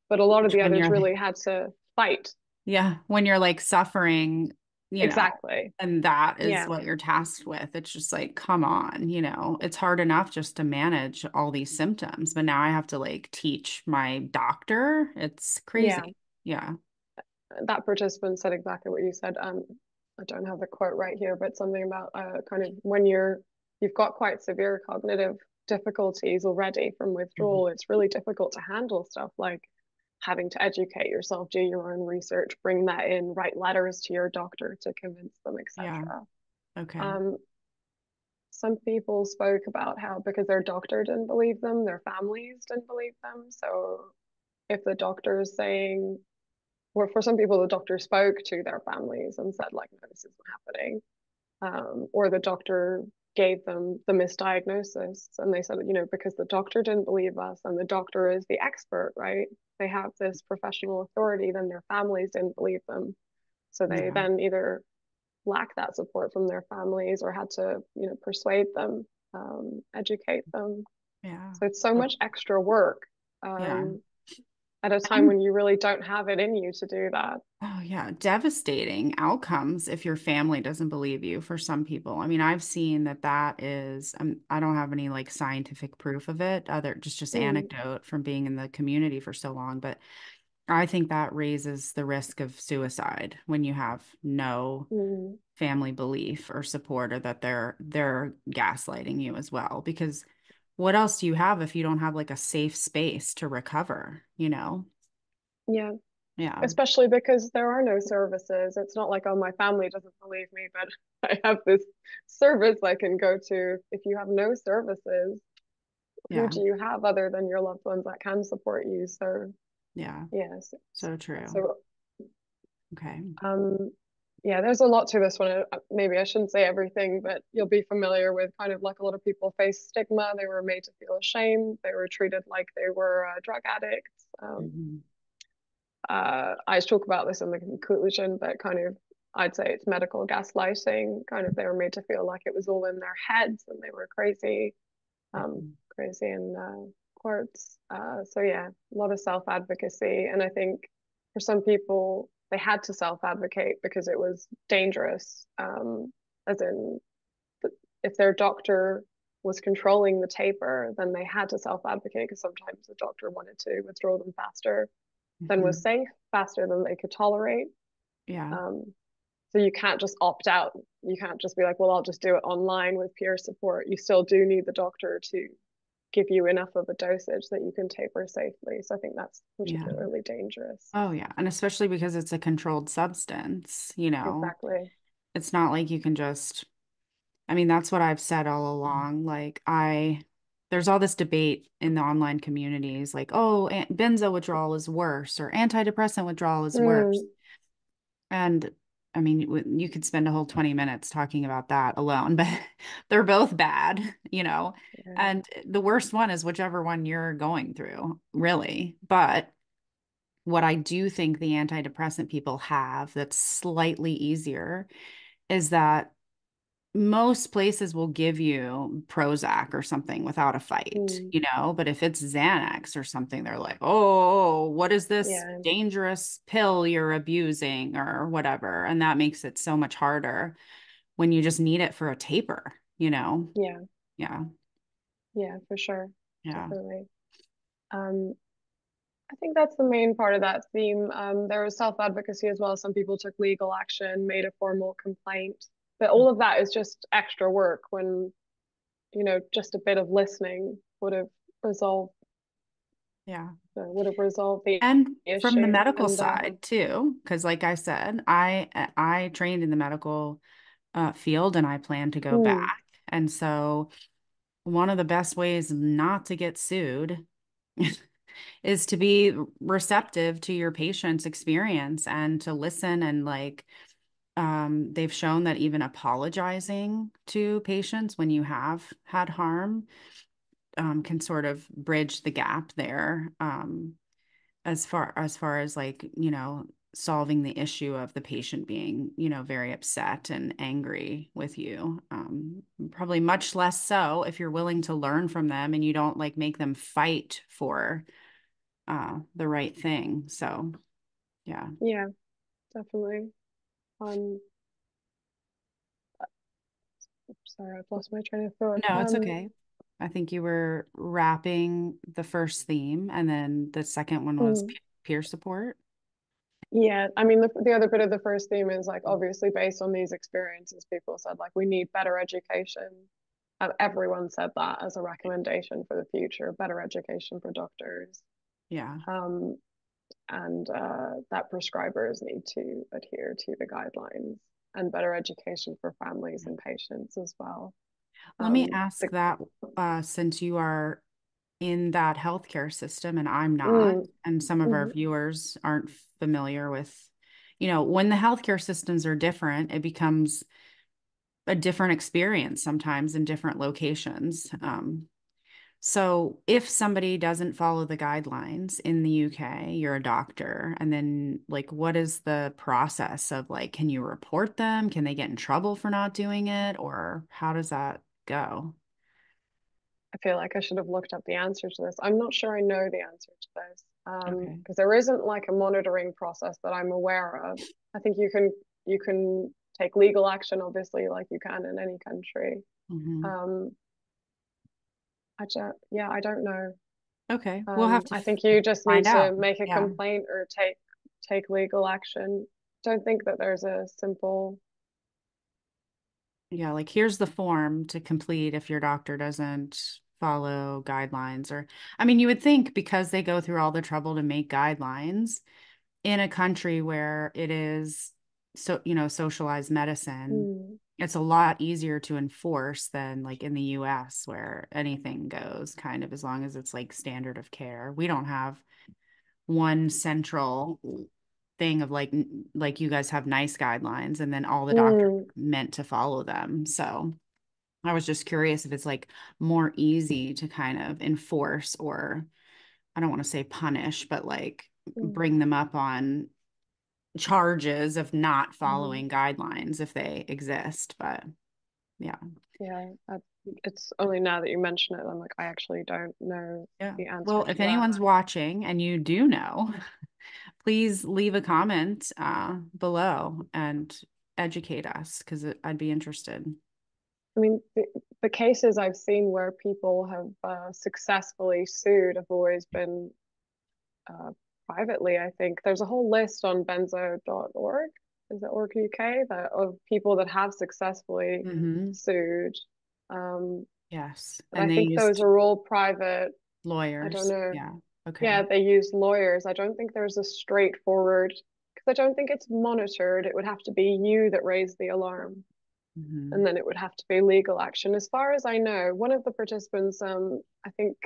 But a lot of Which the when others you're really had to fight. Yeah, when you're like suffering, Exactly. and that is Yeah. what you're tasked with. It's just like, come on, it's hard enough just to manage all these symptoms, but now I have to like teach my doctor. It's Yeah. crazy. Yeah. That participant said exactly what you said. I don't have the quote right here, but something about kind of when you've got quite severe cognitive difficulties already from Mhm. withdrawal, it's really difficult to handle stuff like having to educate yourself, do your own research, bring that in, write letters to your doctor to convince them, Yeah. etc. Okay. Um, some people spoke about how because their doctor didn't believe them, their families didn't believe them. So if the doctor is saying, or for some people, the doctor spoke to their families and said, like, no, this isn't happening. Or the doctor gave them the misdiagnosis. And they said, because the doctor didn't believe us and the doctor is the expert, right? They have this professional authority, then their families didn't believe them. So they Yeah. then either lacked that support from their families or had to, persuade them, educate them. Yeah. So it's so Oh, much extra work yeah. um, at a time And when you really don't have it in you to do that. oh yeah, devastating outcomes if your family doesn't believe you for some people. I mean, I've seen that that is, I don't have any like scientific proof of it, other just Mm, anecdote from being in the community for so long, but I think that raises the risk of suicide when you have no mm, family belief or support, or that they're gaslighting you as well. Because what else do you have if you don't have like a safe space to recover, you know? yeah. Yeah. Especially because there are no services. It's not like, oh, my family doesn't believe me, but I have this service I can go to. If you have no services, who Yeah. do you have other than your loved ones that can support you? So, Yeah. yes. So true. So, Okay. um, yeah, there's a lot to this one. Maybe I shouldn't say everything, but you'll be familiar with kind of like a lot of people face stigma. They were made to feel ashamed. They were treated like they were drug addicts. Hmm. I talk about this in the conclusion, but kind of I'd say it's medical gaslighting. Kind of they were made to feel like it was all in their heads and they were crazy, Hmm. crazy in quotes. So yeah, a lot of self advocacy, and I think for some people they had to self advocate because it was dangerous. As in, if their doctor was controlling the taper, then they had to self advocate because sometimes the doctor wanted to withdraw them faster than was Hmm. safe, faster than they could tolerate. Yeah. Um, so you can't just opt out. You can't just be like, well, I'll just do it online with peer support. You still do need the doctor to give you enough of a dosage that you can taper safely. So I think that's Yeah. particularly dangerous. Oh, yeah. And especially because it's a controlled substance, you know, Exactly. it's not like you can just, I mean, that's what I've said all along. There's all this debate in the online communities like, oh, benzo withdrawal is worse or antidepressant withdrawal is worse. Mm, And I mean, you could spend a whole 20 minutes talking about that alone, but they're both bad, you know. yeah. And the worst one is whichever one you're going through, really. But what I do think the antidepressant people have that's slightly easier is that most places will give you Prozac or something without a fight, Mm, you know, but if it's Xanax or something, they're like, oh, what is this yeah. dangerous pill you're abusing or whatever? And that makes it so much harder when you just need it for a taper, you know? Yeah. Yeah. Yeah, for sure. Yeah. Definitely. Um, I think that's the main part of that theme. There was self advocacy as well. Some people took legal action, made a formal complaint, but all of that is just extra work when, just a bit of listening resolved Yeah. would have resolved the And from the issue. medical And side too, because like I said, I trained in the medical field and I plan to go mm, back. And so one of the best ways not to get sued is to be receptive to your patient's experience and to listen and like they've shown that even apologizing to patients when you have had harm can sort of bridge the gap there as far as like solving the issue of the patient being very upset and angry with you, probably much less so if you're willing to learn from them and you don't like make them fight for the right thing. So yeah. yeah, definitely. Um, sorry, I've lost my train of thought. No, it's okay. I think you were wrapping the first theme and then the second one was Mm, peer support. yeah, I mean, the other bit of the first theme is like obviously based on these experiences, people said like we need better education. Everyone said that as a recommendation for the future, better education for doctors. Yeah. Um, and that prescribers need to adhere to the guidelines and better education for families and patients as well. Let me Um, ask the, that since you are in that healthcare system and I'm not, mm, and some of our mm, viewers aren't familiar with, when the healthcare systems are different, it becomes a different experience sometimes in different locations. So if somebody doesn't follow the guidelines in the UK, you're a doctor, and then like what is the process of like, can you report them? Can they get in trouble for not doing it? Or how does that go? I feel like I should have looked up the answer to this. I'm not sure I know the answer to this, Okay. because there isn't like a monitoring process that I'm aware of. I think you can take legal action, obviously, like you can in any country. Hmm. Um, yeah, I don't know. Okay. We'll have to I think you just need find to out. make a Yeah. complaint or take legal action. Don't think that there's a simple. Yeah, like here's the form to complete if your doctor doesn't follow guidelines or I mean, you would think because they go through all the trouble to make guidelines in a country where it is so, socialized medicine, Mm, it's a lot easier to enforce than like in the US where anything goes kind of as long as it's like standard of care. We don't have one central thing of like you guys have nice guidelines and then all the doctors mm, are meant to follow them. So I was just curious if it's like more easy to kind of enforce or I don't want to say punish, but like mm, bring them up on charges of not mm. following guidelines if they exist. But yeah. Yeah, it's only now that you mention it, I'm like, I actually don't know Yeah. the answer Well, to if that. anyone's watching and you do know, please leave a comment below and educate us because I'd be interested. I mean, the cases I've seen where people have successfully sued have always been uh, privately. I think there's a whole list on benzo.org, is it org UK, that of people that have successfully Hmm. sued. Um, Yes. but And I they think those used are all private. I don't lawyers. know. Yeah. Okay. Yeah, they use lawyers. I don't think there's a straightforward, because I don't think it's monitored. It would have to be you that raised the alarm, and Hmm. then it would have to be legal action. As far as I know, one of the participants, I think,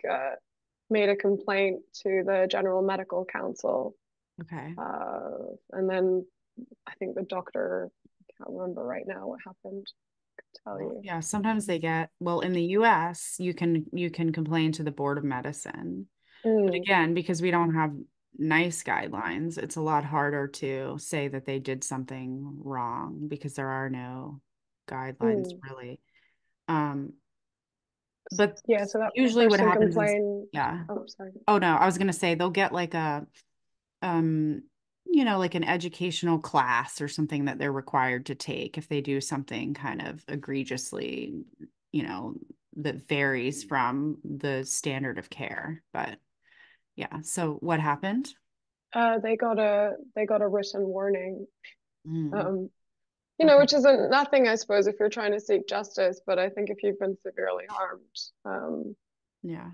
made a complaint to the General Medical Council, Okay. and then I think the doctor, I can't remember right now what happened. I could tell Well, you. yeah, sometimes they get, well, in the US, you can complain to the Board of Medicine. But Mm, again, because we don't have nice guidelines, it's a lot harder to say that they did something wrong because there are no guidelines mm. really. Um, but Yeah, so that usually what person happens is, complained. yeah. Oh, sorry. Oh no, I was gonna say they'll get like a um, like an educational class or something that they're required to take if they do something kind of egregiously, you know, that varies from the standard of care. But yeah, so what happened? They got a written warning. Mm, Um, okay. which isn't nothing, I suppose, if you're trying to seek justice. But I think if you've been severely harmed, Yeah.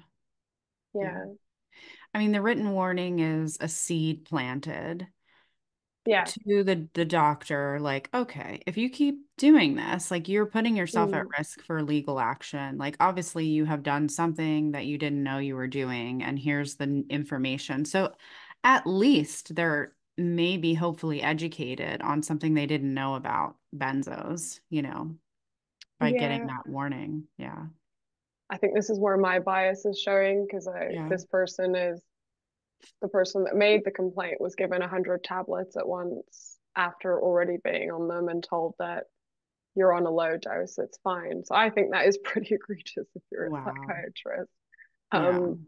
Yeah. yeah, I mean, the written warning is a seed planted yeah, to the doctor, like, okay, if you keep doing this, like you're putting yourself at mm, risk for legal action. Like, obviously, you have done something that you didn't know you were doing, and here's the information. So at least they're maybe hopefully educated on something they didn't know about benzos, by getting yeah. that warning. Yeah. I think this is where my bias is showing, because Yeah. this person is the person that made the complaint was given 100 tablets at once after already being on them and told that you're on a low dose, it's fine. So I think that is pretty egregious if you're a Wow. psychiatrist. Yeah. Um,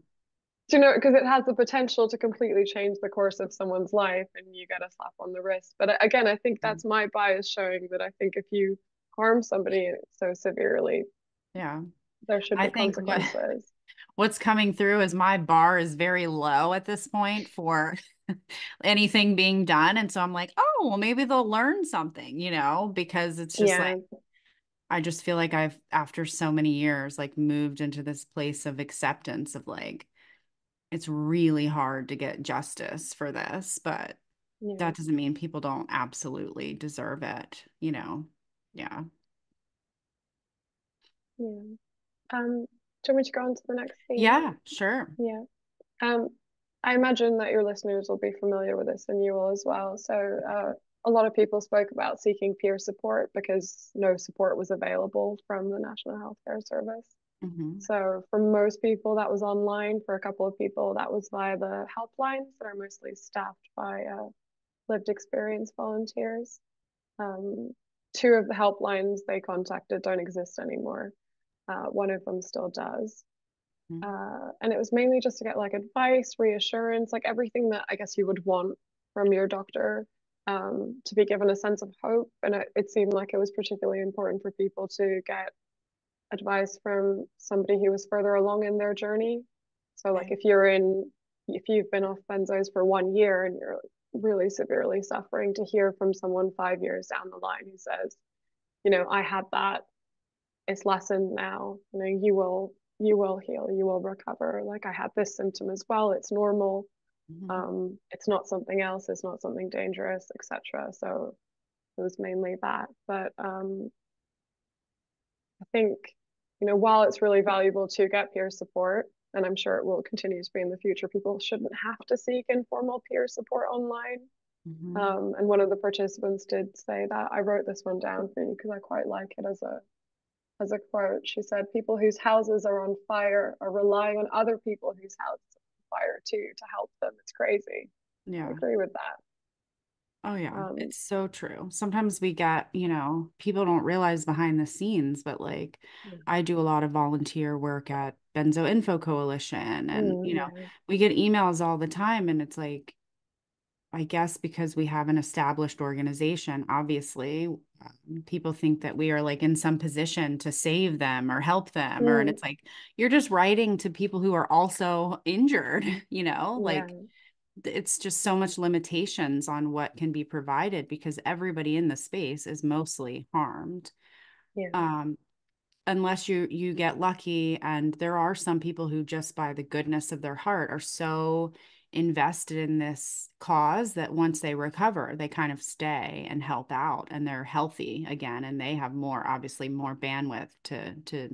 because it has the potential to completely change the course of someone's life and you get a slap on the wrist. But again, I think that's my bias showing that I think if you harm somebody so severely, Yeah. there should I be think consequences. what's coming through is my bar is very low at this point for anything being done. And so I'm like, oh, well, maybe they'll learn something, because it's just like, Yeah, I just feel like I've, after so many years, like moved into this place of acceptance of like, it's really hard to get justice for this, but yeah, that doesn't mean people don't absolutely deserve it. Yeah. yeah. Do you want me to go on to the next theme? Yeah, sure. Yeah. Um, I imagine that your listeners will be familiar with this and you will as well. So, a lot of people spoke about seeking peer support because no support was available from the National Healthcare Service. Hmm. So for most people, that was online. For a couple of people, that was via the helplines that are mostly staffed by lived experience volunteers. Um, two of the helplines they contacted don't exist anymore. One of them still does. And it was mainly just to get like advice, reassurance, like everything that I guess you would want from your doctor, to be given a sense of hope. And it seemed like it was particularly important for people to get advice from somebody who was further along in their journey. So like Okay. if you've been off benzos for 1 year and you're really severely suffering, to hear from someone 5 years down the line who says, I had that, it's lessened now, you will heal, you will recover. Like I had this symptom as well, it's normal. Hmm. It's not something else, it's not something dangerous, etc. So it was mainly that. But I think, while it's really valuable to get peer support, and I'm sure it will continue to be in the future, people shouldn't have to seek informal peer support online. Hmm. And one of the participants did say that. I wrote this one down for you because I quite like it as a quote. She said, "People whose houses are on fire are relying on other people whose houses are on fire too to help them." It's crazy. I Yeah. agree with that. Oh, yeah, Um, it's so true. Sometimes we get, people don't realize behind the scenes, but like yeah. I do a lot of volunteer work at Benzo Info Coalition, and, Yeah. we get emails all the time, and it's like, I guess because we have an established organization, obviously, people think that we are like in some position to save them or help them, and Mm, it's like you're just writing to people who are also injured, yeah. like it's just so much limitations on what can be provided because everybody in the space is mostly harmed. Yeah. Um, unless you get lucky, and there are some people who just by the goodness of their heart are so invested in this cause that once they recover they kind of stay and help out and they're healthy again and they have more obviously more bandwidth to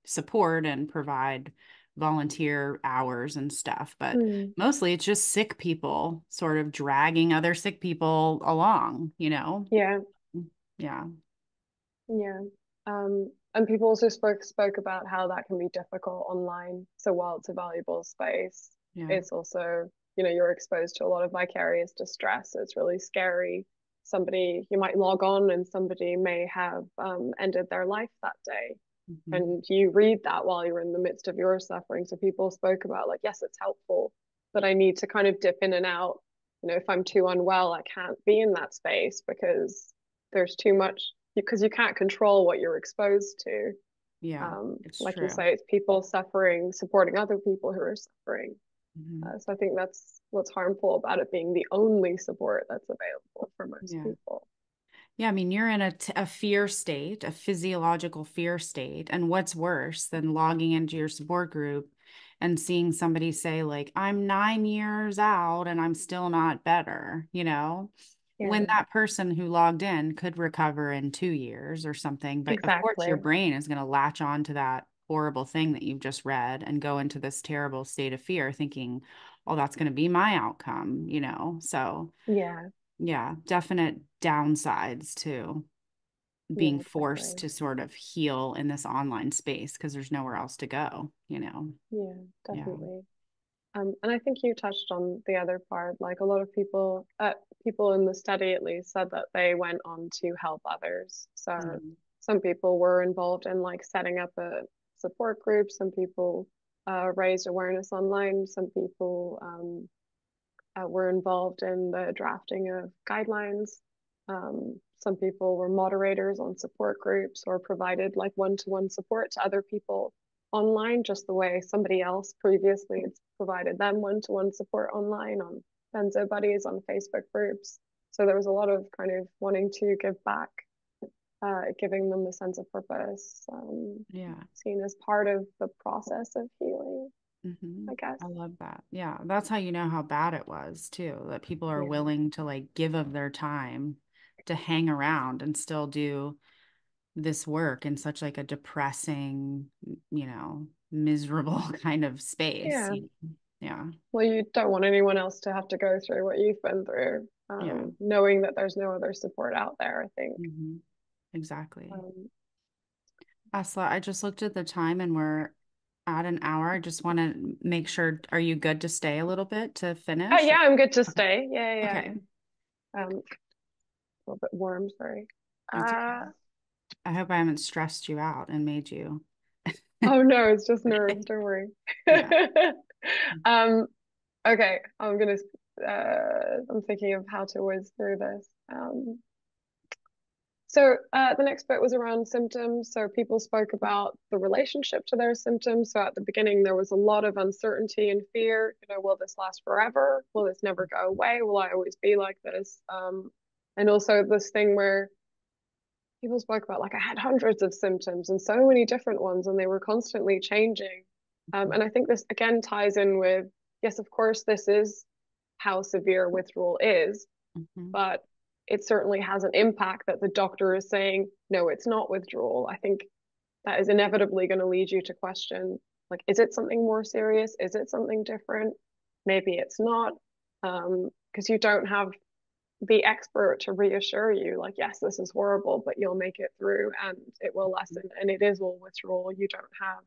support and provide volunteer hours and stuff, but Mm, mostly it's just sick people sort of dragging other sick people along. yeah. Yeah. Yeah. And people also spoke about how that can be difficult online. So while it's a valuable space, Yeah. it's also, you're exposed to a lot of vicarious distress. It's really scary. Somebody, you might log on and somebody may have ended their life that day. Hmm. And you read that while you're in the midst of your suffering. So people spoke about like, yes, it's helpful, but I need to kind of dip in and out. If I'm too unwell, I can't be in that space because there's too much, because you can't control what you're exposed to. Yeah, it's Like you true. say, it's people suffering, supporting other people who are suffering. Hmm. So I think that's what's harmful about it being the only support that's available for most Yeah. people. Yeah, I mean, you're in a fear state, a physiological fear state. And what's worse than logging into your support group and seeing somebody say, like, I'm 9 years out and I'm still not better, when Yeah, that person who logged in could recover in 2 years or something. But of course, your exactly. brain is going to latch on to that horrible thing that you've just read and go into this terrible state of fear, thinking, oh, that's going to be my outcome. So. Yeah, Yeah, definite downsides to being yeah, forced definitely. to sort of heal in this online space because there's nowhere else to go. Yeah, Yeah. definitely. And I think you touched on the other part. Like a lot of people in the study at least said that they went on to help others. So Mhm. some people were involved in like setting up a support group. Some people raised awareness online. Some people were involved in the drafting of guidelines. Some people were moderators on support groups or provided like one-to-one support to other people online, just the way somebody else previously had provided them one-to-one support online on Benzo Buddies on Facebook groups. So there was a lot of kind of wanting to give back, giving them a sense of purpose, Yeah. seen as part of the process of healing, I guess. I love that. Yeah. That's how you know how bad it was too, that people are Yeah. willing to like give of their time to hang around and still do this work in such like a depressing, miserable kind of space. Yeah. Yeah. Well, you don't want anyone else to have to go through what you've been through. Yeah. knowing that there's no other support out there, I think. Hmm. Exactly. Um, Asla, I just looked at the time and we're at an hour. I just want to make sure, are you good to stay a little bit to oh finish? yeah, I'm good to Okay. stay. Yeah, yeah, Okay. yeah. A little bit warm, sorry. It's okay. Uh, I hope I haven't stressed you out and made you. oh no, it's just nerves, don't worry. Yeah. Um, okay, I'm thinking of how to whiz through this. So the next bit was around symptoms. So people spoke about the relationship to their symptoms. So at the beginning, there was a lot of uncertainty and fear. Will this last forever? Will this never go away? Will I always be like this? And also this thing where people spoke about, like, I had hundreds of symptoms and so many different ones, and they were constantly changing. And I think this again ties in with, yes, of course, this is how severe withdrawal is, Mhm. but it certainly has an impact that the doctor is saying, no, it's not withdrawal. I think that is inevitably going to lead you to question, like, is it something more serious? Is it something different? Maybe it's not, because you don't have the expert to reassure you, like, yes, this is horrible, but you'll make it through and it will lessen. And it is all withdrawal. You don't have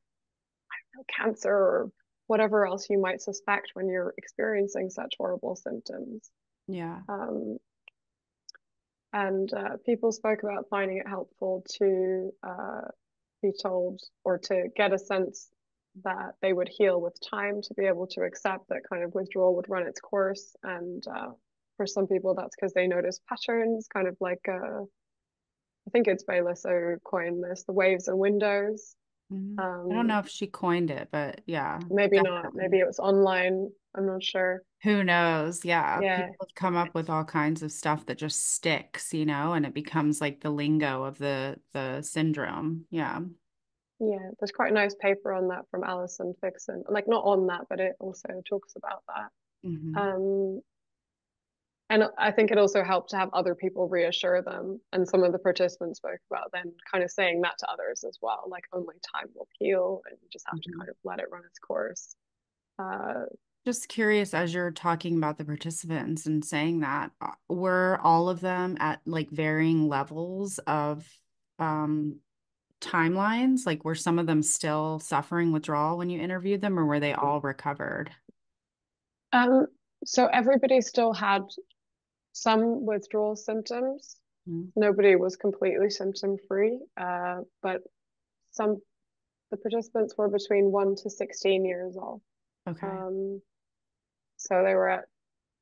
cancer or whatever else you might suspect when you're experiencing such horrible symptoms. Yeah. Um, and people spoke about finding it helpful to be told or to get a sense that they would heal with time, to be able to accept that kind of withdrawal would run its course. And for some people, that's because they notice patterns, kind of like I think it's Baylis who coined this, the waves and windows. Mhm. I don't Um, know if she coined it, but yeah, maybe not. Maybe definitely. it was online. I'm not sure. Who knows? Yeah. Yeah, People have come up with all kinds of stuff that just sticks, and it becomes like the lingo of the syndrome. Yeah. yeah. There's quite a nice paper on that from Alison Fixon. Like, not on that, but it also talks about that. Hmm. Um, And I think it also helped to have other people reassure them. And some of the participants spoke about then kind of saying that to others as well, like, only time will heal and you just have to Hmm. kind of let it run its course. Uh, Just curious, as you're talking about the participants and saying that, were all of them at like varying levels of um, timelines? Like, were some of them still suffering withdrawal when you interviewed them, or were they all recovered? um, so everybody still had some withdrawal symptoms. Mm. Nobody was completely symptom free, but some the participants were between 1 to 16 years old. Okay. Um, so they were at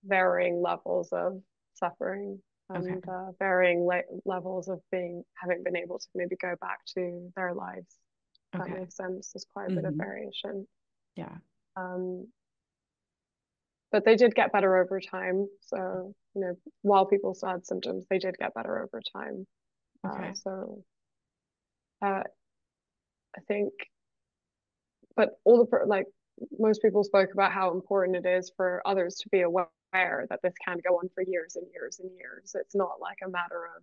varying levels of suffering Okay. and varying levels of being having been able to maybe go back to their lives. That Okay. makes sense. There's quite a bit of Hmm. variation. Yeah. Um, but they did get better over time. So, while people still had symptoms, they did get better over time. Okay. So uh, I think, but like, most people spoke about how important it is for others to be aware that this can go on for years and years and years. It's not like a matter of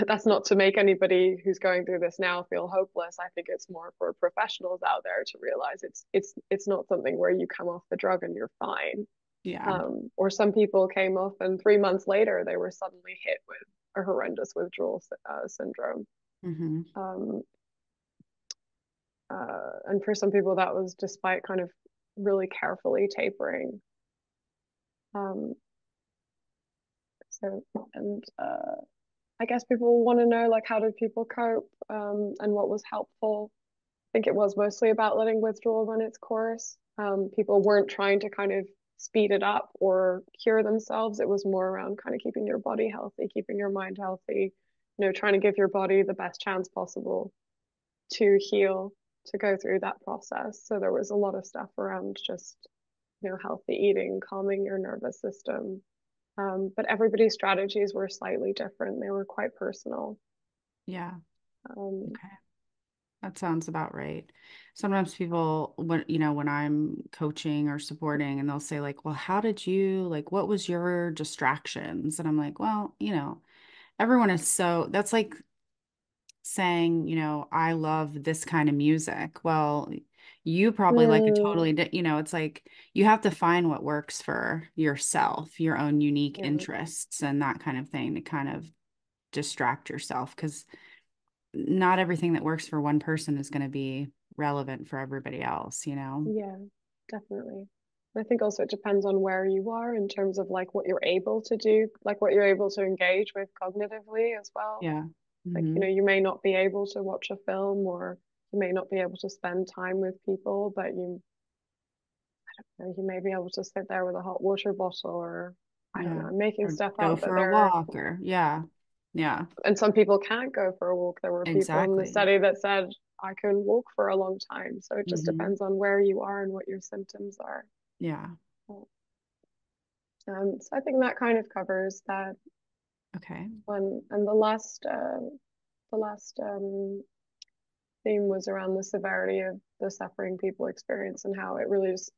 that's not to make anybody who's going through this now feel hopeless. I think it's more for professionals out there to realize it's not something where you come off the drug and you're fine. Yeah. Or some people came off and 3 months later they were suddenly hit with a horrendous withdrawal syndrome. Hmm. Um, and for some people that was despite kind of really carefully tapering. Um, so and I guess people want to know, like, how did people cope, and what was helpful. I think it was mostly about letting withdrawal run its course. People weren't trying to kind of speed it up or cure themselves. It was more around kind of keeping your body healthy, keeping your mind healthy, trying to give your body the best chance possible to heal, to go through that process. So there was a lot of stuff around just, healthy eating, calming your nervous system. But everybody's strategies were slightly different. They were quite personal. Yeah. Um, Okay. That sounds about right. Sometimes people, when I'm coaching or supporting, and they'll say like, well, how did you, like, what was your distractions? And I'm like, well, everyone is that's like saying, I love this kind of music. Well, You probably like a Mm, totally, it's like you have to find what works for yourself, your own unique yeah. interests and that kind of thing to kind of distract yourself because not everything that works for one person is going to be relevant for everybody else, you know? Yeah, definitely. I think also it depends on where you are in terms of like what you're able to do, like what you're able to engage with cognitively as well. Yeah. Like, Hmm. you may not be able to watch a film or you may not be able to spend time with people, but you may be able to sit there with a hot water bottle or I don't know, Yeah. I'm making Or stuff go up, but for a walk or yeah. Yeah. and some people can't go for a walk. There were people in the Exactly. study that said I can walk for a long time. So it just Hmm. depends on where you are and what your symptoms are. Yeah. So I think that kind of covers that Okay. one. And the last theme was around the severity of the suffering people experience and how it really just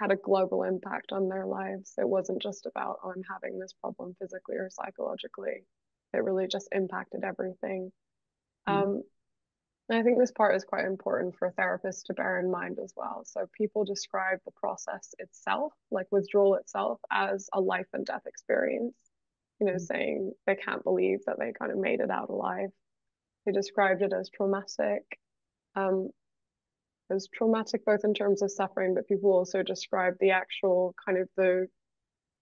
had a global impact on their lives. It wasn't just about, oh, I'm having this problem physically or psychologically. It really just impacted everything. Mm. Um, and I think this part is quite important for therapists to bear in mind as well. So people describe the process itself, like withdrawal itself, as a life and death experience, saying they can't believe that they kind of made it out alive. They described it as traumatic. Um, it was traumatic both in terms of suffering, but people also describe the actual kind of the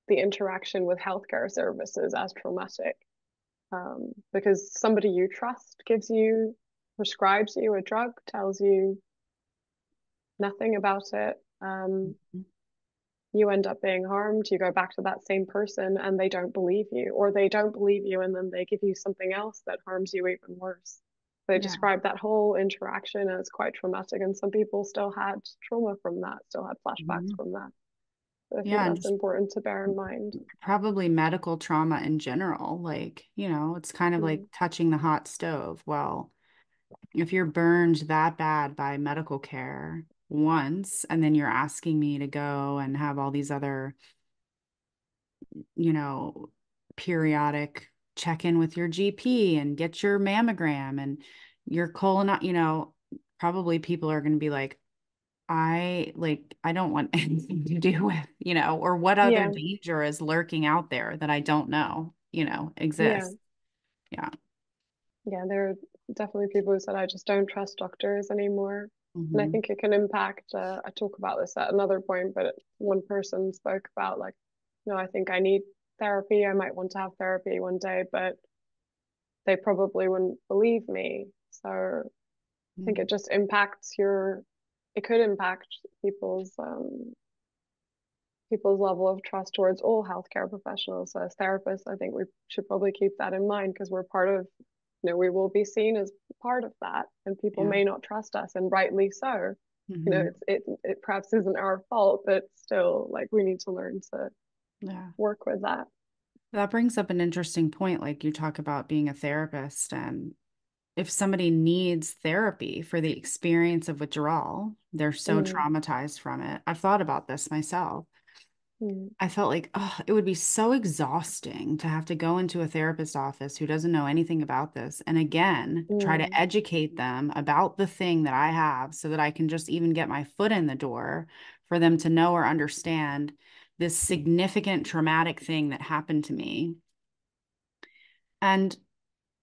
interaction with healthcare services as traumatic. Because somebody you trust prescribes you a drug, tells you nothing about it. You end up being harmed, you go back to that same person and they don't believe you, or they don't believe you and then they give you something else that harms you even worse. They Yeah. describe that whole interaction as quite traumatic, and some people still had trauma from that, still had flashbacks Mhm. from that. So I think Yeah, and that's just important to bear in mind. probably medical trauma in general. Like, it's kind of like Mm, touching the hot stove. Well, if you're burned that bad by medical care once, and then you're asking me to go and have all these other, you know, periodic check in with your GP and get your mammogram and your colon, probably people are going to be like, I don't want anything to do with, or what other yeah, danger is lurking out there that I don't know, yeah, exists. Yeah. yeah. There are definitely people who said, I just don't trust doctors anymore. And I Hmm. think it can impact, I talk about this at another point, but one person spoke about like, I think I need therapy. I might want to have therapy one day, but they probably wouldn't believe me. So I think it just it could impact people's level of trust towards all healthcare professionals. So as therapists, I think we should probably keep that in mind because we're part of, we will be seen as part of that, and people Yeah. may not trust us, and rightly so. Hmm. It perhaps isn't our fault, but still, like we need to learn to Yeah. work with that. That brings up an interesting point. Like you talk about being a therapist, and if somebody needs therapy for the experience of withdrawal, they're so Mm, traumatized from it. I've thought about this myself. mm, I felt like, oh, it would be so exhausting to have to go into a therapist office who doesn't know anything about this and again try to mm. educate them about the thing that I have so that I can just even get my foot in the door for them to know or understand this significant traumatic thing that happened to me. And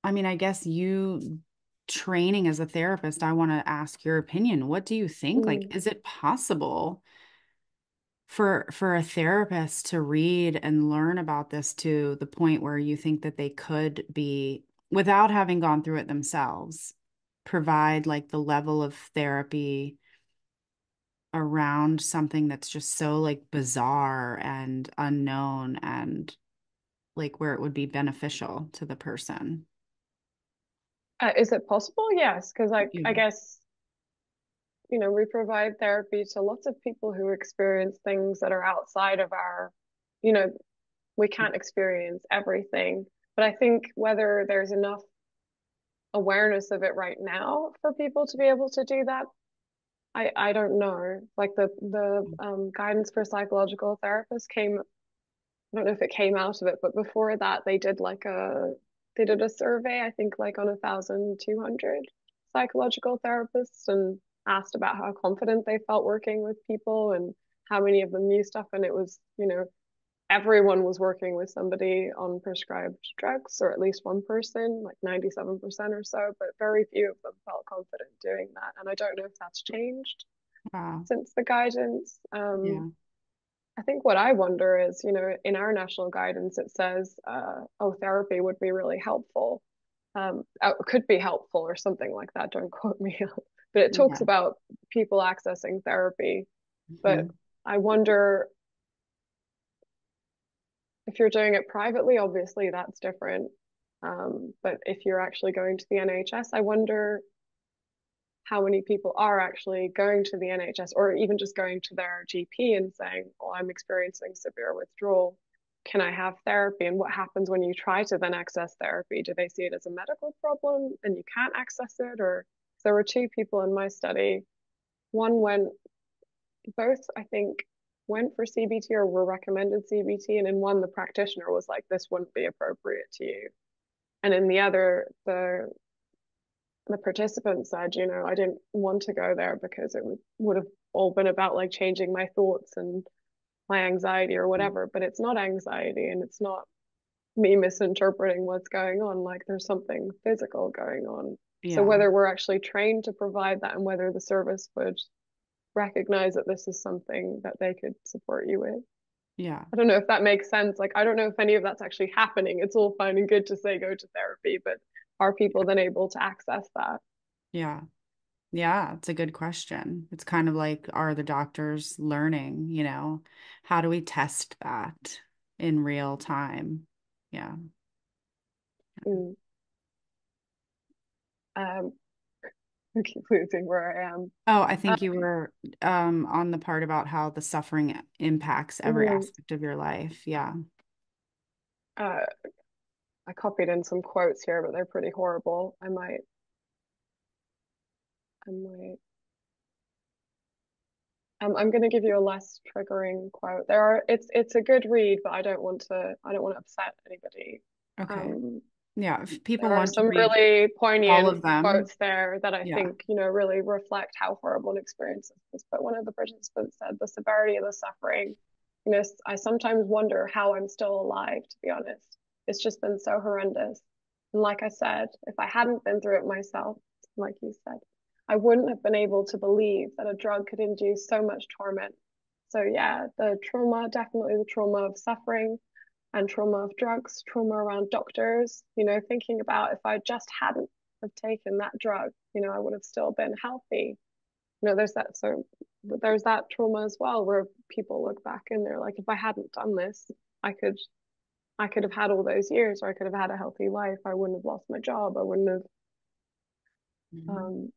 I mean, I guess you training as a therapist, I want to ask your opinion. What do you think? Like, Mm, is it possible for a therapist to read and learn about this to the point where you think that they could be, without having gone through it themselves, provide like the level of therapy around something that's just so like bizarre and unknown and like where it would be beneficial to the person? is it possible? Yes, because I Yeah. guess we provide therapy to lots of people who experience things that are outside of you know, we can't experience everything. But I think whether there's enough awareness of it right now for people to be able to do that, I don't know. Like the guidance for psychological therapists I don't know if it came out of it, but before that they did a survey, I think like on 1,200 psychological therapists, and asked about how confident they felt working with people and how many of them knew stuff. And it was, everyone was working with somebody on prescribed drugs, or at least one person, like 97% or so, but very few of them felt confident doing that. And I don't know if that's changed Wow. since the guidance. Yeah. I think what I wonder is, in our national guidance, it says, oh, therapy would be really helpful. Could be helpful or something like that. Don't quote me. But it talks Yeah. about people accessing therapy. But Hmm. I wonder if you're doing it privately, obviously that's different. But if you're actually going to the NHS, I wonder how many people are actually going to the NHS or even just going to their GP and saying, "Oh, I'm experiencing severe withdrawal. Can I have therapy?" And what happens when you try to then access therapy? Do they see it as a medical problem and you can't access it? Or there were two people in my study. One went, both, I think, went for CBT or were recommended CBT. And in one, the practitioner was like, "This wouldn't be appropriate to you." And in the other, the participant said, I didn't want to go there because it would have all been about like changing my thoughts and my anxiety or whatever. But it's not anxiety and it's not me misinterpreting what's going on. Like there's something physical going on. So Yeah. whether we're actually trained to provide that and whether the service would recognize that this is something that they could support you with. Yeah. I don't know if that makes sense. Like, I don't know if any of that's actually happening. It's all fine and good to say go to therapy, but are people then able to access that? Yeah. Yeah, it's a good question. It's kind of like, are the doctors learning, how do we test that in real time? Yeah. Mm. Um, I keep losing where I am. Oh, I think you Um, were on the part about how the suffering impacts every mhm. aspect of your life. Yeah. uh, I copied in some quotes here, but they're pretty horrible. I might. I'm going to give you a less triggering quote. It's a good read, but I don't want to upset anybody. Okay. Um, Yeah. If people there are want to some read really all poignant of them, quotes there that I yeah. think, really reflect how horrible an experience this is. But one of the participants said, the severity of the suffering, I sometimes wonder how I'm still alive, to be honest. It's just been so horrendous. And like I said, if I hadn't been through it myself, like you said, I wouldn't have been able to believe that a drug could induce so much torment. So yeah, the trauma, definitely the trauma of suffering, and trauma of drugs, trauma around doctors, thinking about if I just hadn't have taken that drug, I would have still been healthy. There's that, so there's that trauma as well where people look back and they're like, if I hadn't done this, I could I could have had all those years, or I could have had a healthy life. I wouldn't have lost my job. I wouldn't have Mhm. um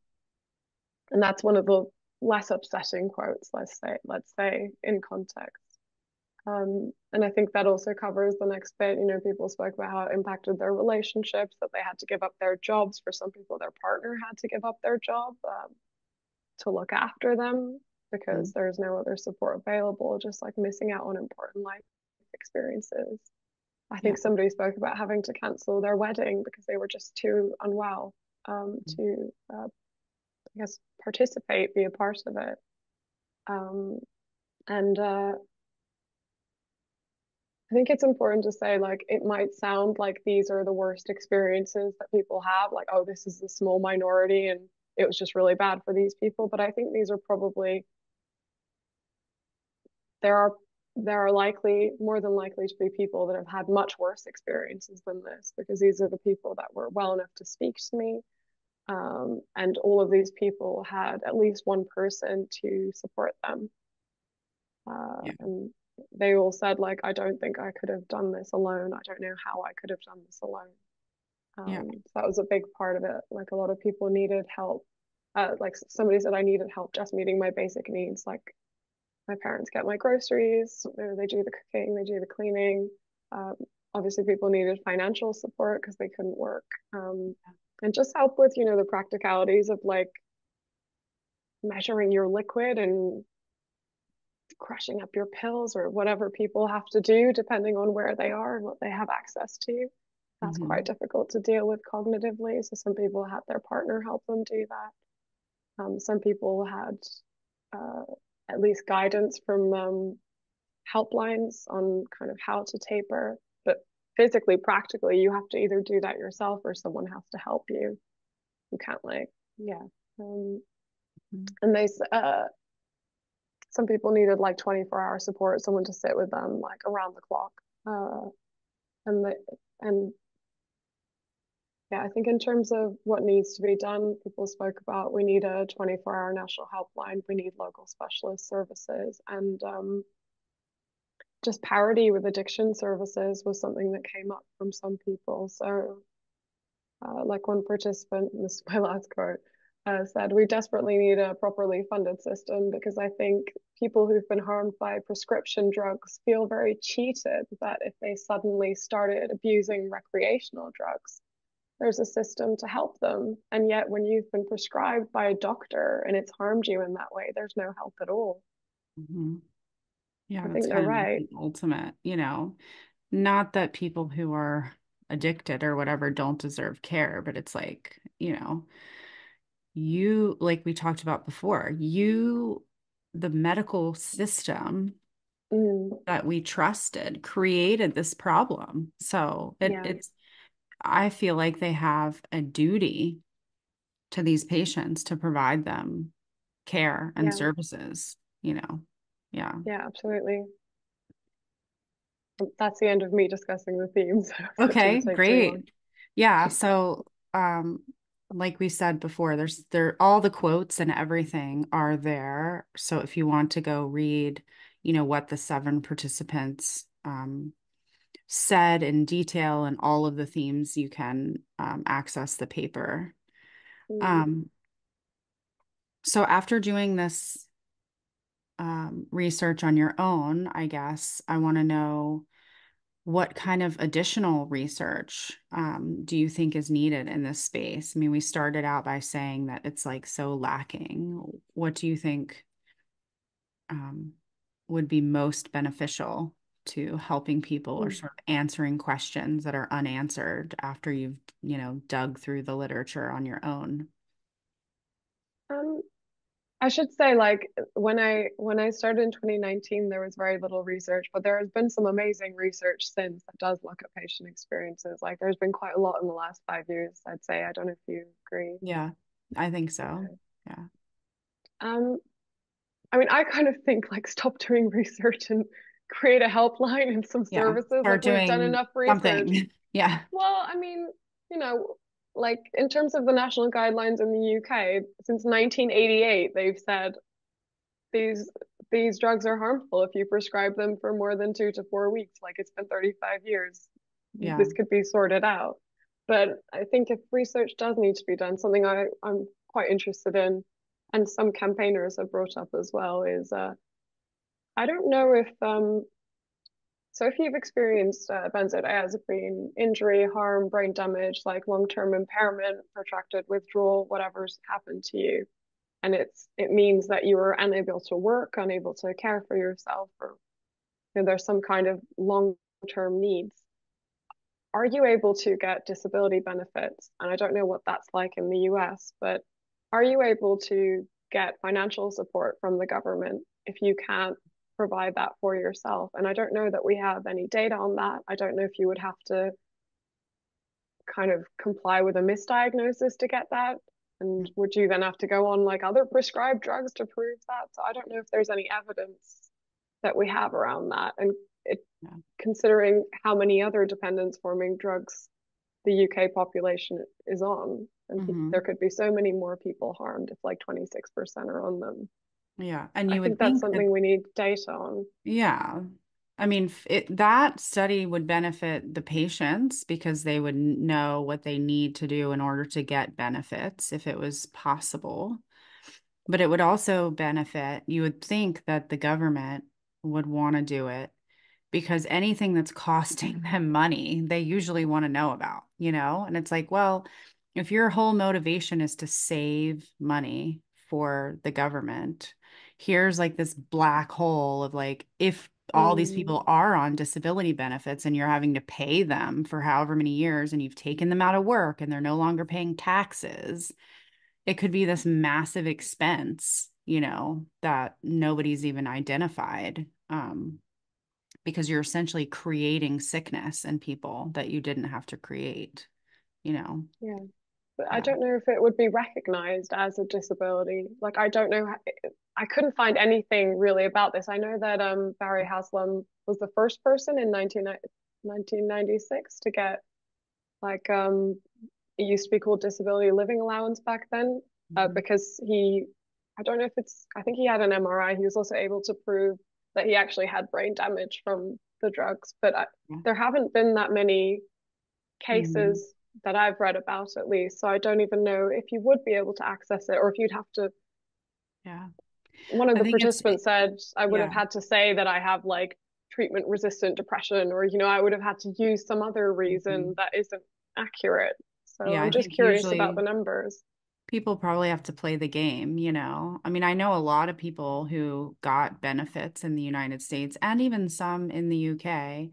and that's one of the less upsetting quotes, let's say in context. And I think that also covers the next bit. People spoke about how it impacted their relationships, that they had to give up their jobs. For some people, their partner had to give up their job to look after them because there's no other support available, just like missing out on important life experiences. I Yeah. think somebody spoke about having to cancel their wedding because they were just too unwell to, I guess, participate, be a part of it. Um, and I think it's important to say, like, it might sound like these are the worst experiences that people have, like, oh, this is a small minority and it was just really bad for these people. But I think these are probably, there are there are likely, more than likely, to be people that have had much worse experiences than this, because these are the people that were well enough to speak to me. And all of these people had at least one person to support them. Yeah. And they all said, like, I don't think I could have done this alone. I don't know how I could have done this alone. Yeah. So that was a big part of it. Like a lot of people needed help. Like somebody said, I needed help just meeting my basic needs. Like my parents get my groceries, they do the cooking, they do the cleaning. Um, Obviously, people needed financial support because they couldn't work. And just help with, the practicalities of like measuring your liquid and crushing up your pills or whatever people have to do depending on where they are and what they have access to. That's quite Hmm. difficult to deal with cognitively. So some people had their partner help them do that. Some people had uh, at least guidance from helplines on kind of how to taper, but physically, practically, you have to either do that yourself or someone has to help you. You can't like, yeah. Um, and some people needed like 24-hour support, someone to sit with them like around the clock. Uh, and the, and yeah, I think in terms of what needs to be done, people spoke about we need a 24-hour national helpline, we need local specialist services, and just parity with addiction services was something that came up from some people. So, like one participant, and this is my last quote, said, "We desperately need a properly funded system because I think people who've been harmed by prescription drugs feel very cheated that if they suddenly started abusing recreational drugs, there's a system to help them. And yet, when you've been prescribed by a doctor and it's harmed you in that way, there's no help at all." Mm-hmm. Yeah, I that's think they're kind of like right. the ultimate, not that people who are addicted or whatever don't deserve care, but it's like, like we talked about before, the medical system Mm, that we trusted created this problem. So yeah, I feel like they have a duty to these patients to provide them care and yeah, services. Yeah. yeah, absolutely. That's the end of me discussing the themes. I hope that Okay, didn't take too long. great. Yeah, so like we said before, there all the quotes and everything are there. So if you want to go read, what the seven participants said in detail and all of the themes, you can access the paper. Mm. Um, so after doing this research on your own, I guess I want to know what kind of additional research do you think is needed in this space? I mean, we started out by saying that it's like so lacking. What do you think um, would be most beneficial to helping people or Mm. sort of answering questions that are unanswered after you've, dug through the literature on your own? Um, I should say, like when I started in 2019, there was very little research, but there has been some amazing research since that does look at patient experiences. Like there's been quite a lot in the last 5 years, I'd say. I don't know if you agree. Yeah, I think so. Okay. Yeah. Um, I mean, I kind of think like stop doing research and create a helpline and some Yeah. services. Start Like we've done doing enough research. something. Yeah. Well, I mean, you know, like in terms of the national guidelines in the UK, since 1988, they've said these these drugs are harmful if you prescribe them for more than 2 to 4 weeks. Like it's been 35 years. Yeah. This could be sorted out. But I think if research does need to be done, something I'm quite interested in, and some campaigners have brought up as well, is I don't know if so if you've experienced benzodiazepine injury, harm, brain damage, like long-term impairment, protracted withdrawal, whatever's happened to you, and it means that you are unable to work, unable to care for yourself, or there's some kind of long-term needs. Are you able to get disability benefits? And I don't know what that's like in the US, but are you able to get financial support from the government if you can't provide that for yourself? And I don't know that we have any data on that. I don't know if you would have to kind of comply with a misdiagnosis to get that. And would you then have to go on like other prescribed drugs to prove that? So I don't know if there's any evidence that we have around that. And it, Yeah. considering how many other dependence forming drugs the UK population is on, and there Hmm. could be so many more people harmed if like 26% are on them. Yeah. And I you think would that's think that, something we need data on. yeah. I mean, that study would benefit the patients because they would know what they need to do in order to get benefits if it was possible. But it would also benefit, you would think that the government would want to do it because anything that's costing them money, they usually want to know about? And it's like, well, if your whole motivation is to save money for the government, here's like this black hole of like, if all these Mm, people are on disability benefits and you're having to pay them for however many years and you've taken them out of work and they're no longer paying taxes, it could be this massive expense, that nobody's even identified, because you're essentially creating sickness in people that you didn't have to create, you know. Yeah. But I Yeah. don't know if it would be recognized as a disability. Like, I don't know. I couldn't find anything really about this. I know that Barry Haslam was the first person in 1996 to get like it used to be called disability living allowance back then, Mhm. because I don't know if it's, I think he had an MRI. He was also able to prove that he actually had brain damage from the drugs, but Yeah. there haven't been that many Mhm. cases that I've read about, at least. So I don't even know if you would be able to access it, or if you'd have to. Yeah. One of I the think it's, participants said I would have yeah. had to say that I have like treatment resistant depression, or, I would have had to use some other reason Mhm. that isn't accurate. So Yeah, I'm I just think curious about the usually numbers. people probably have to play the game. I mean, I know a lot of people who got benefits in the United States and even some in the UK,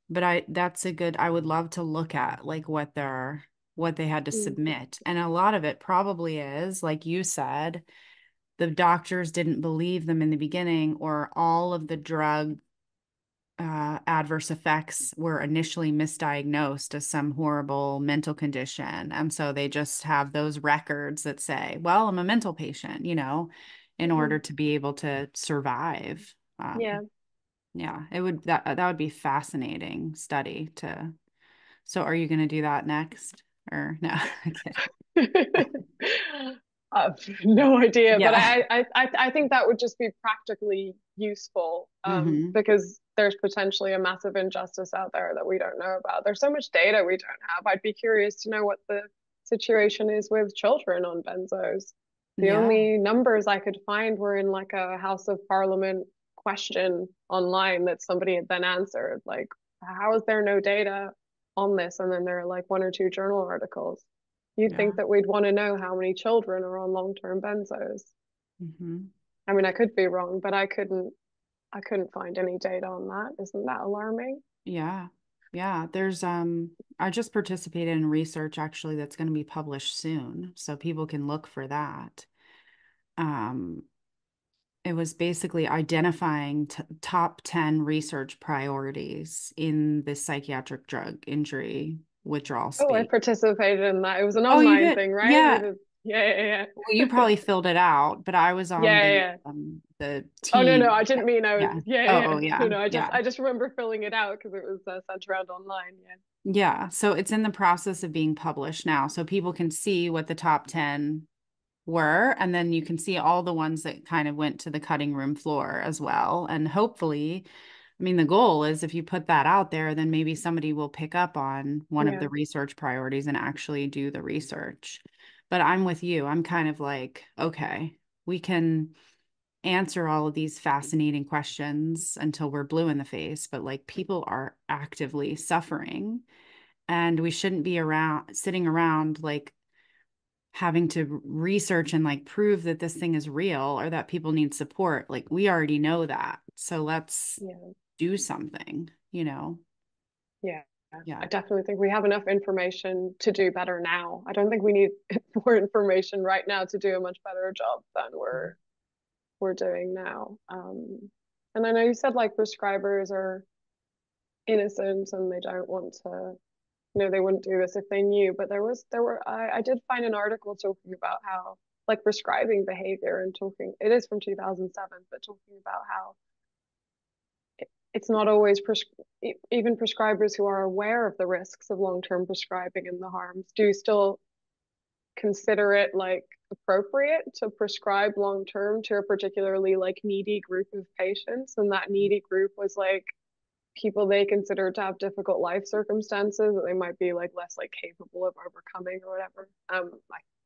but I would love to look at like what they had to Mm, submit. And a lot of it probably is, like you said, the doctors didn't believe them in the beginning, or all of the drug adverse effects were initially misdiagnosed as some horrible mental condition. And so they just have those records that say, well, I'm a mental patient, in order mhm. to be able to survive. Yeah. Yeah, that would be fascinating study to. So are you going to do that next? Or no? Okay. I've no idea, but Yeah. I think that would just be practically useful, Hmm. because there's potentially a massive injustice out there that we don't know about. There's so much data we don't have. I'd be curious to know what the situation is with children on benzos. The Yeah. only numbers I could find were in like a House of Parliament question online that somebody had then answered. Like, how is there no data on this? And then there are like one or two journal articles. You'd Yeah. think that we'd want to know how many children are on long-term benzos. Hmm. I mean, I could be wrong, but I couldn't find any data on that. Isn't that alarming? Yeah. Yeah. I just participated in research actually that's going to be published soon, so people can look for that. Um, it was basically identifying t top 10 research priorities in the psychiatric drug injury withdrawal Oh, I space. participated in that. It was an Oh, you online did? thing, right? We Yeah. did. Yeah, yeah, Well, you yeah. probably filled it out, but I was on Yeah, yeah, yeah. the Oh no, no, team. I didn't mean I was. Yeah. Yeah, Oh, yeah, oh yeah. No, yeah. no, I just, Yeah. I just remember filling it out because it was sent around online. Yeah. Yeah. So it's in the process of being published now. So people can see what the top 10 were, and then you can see all the ones that kind of went to the cutting room floor as well. And hopefully, I mean, the goal is if you put that out there, then maybe somebody will pick up on one of Yeah. the research priorities and actually do the research. But I'm with you. I'm kind of like, okay, we can answer all of these fascinating questions until we're blue in the face, but like people are actively suffering, and we shouldn't be around sitting around like having to research and like prove that this thing is real or that people need support. Like we already know that. So let's Yeah. do something. Yeah. I Yeah. definitely think we have enough information to do better now. I don't think we need more information right now to do a much better job than we're doing now. And I know you said like prescribers are innocent and they don't want to, they wouldn't do this if they knew. But I did find an article talking about how like prescribing behavior, and talking, it is from 2007, but talking about how it's not always even prescribers who are aware of the risks of long-term prescribing and the harms do still consider it like appropriate to prescribe long term to a particularly like needy group of patients, and that needy group was like people they consider to have difficult life circumstances that they might be like less like capable of overcoming or whatever.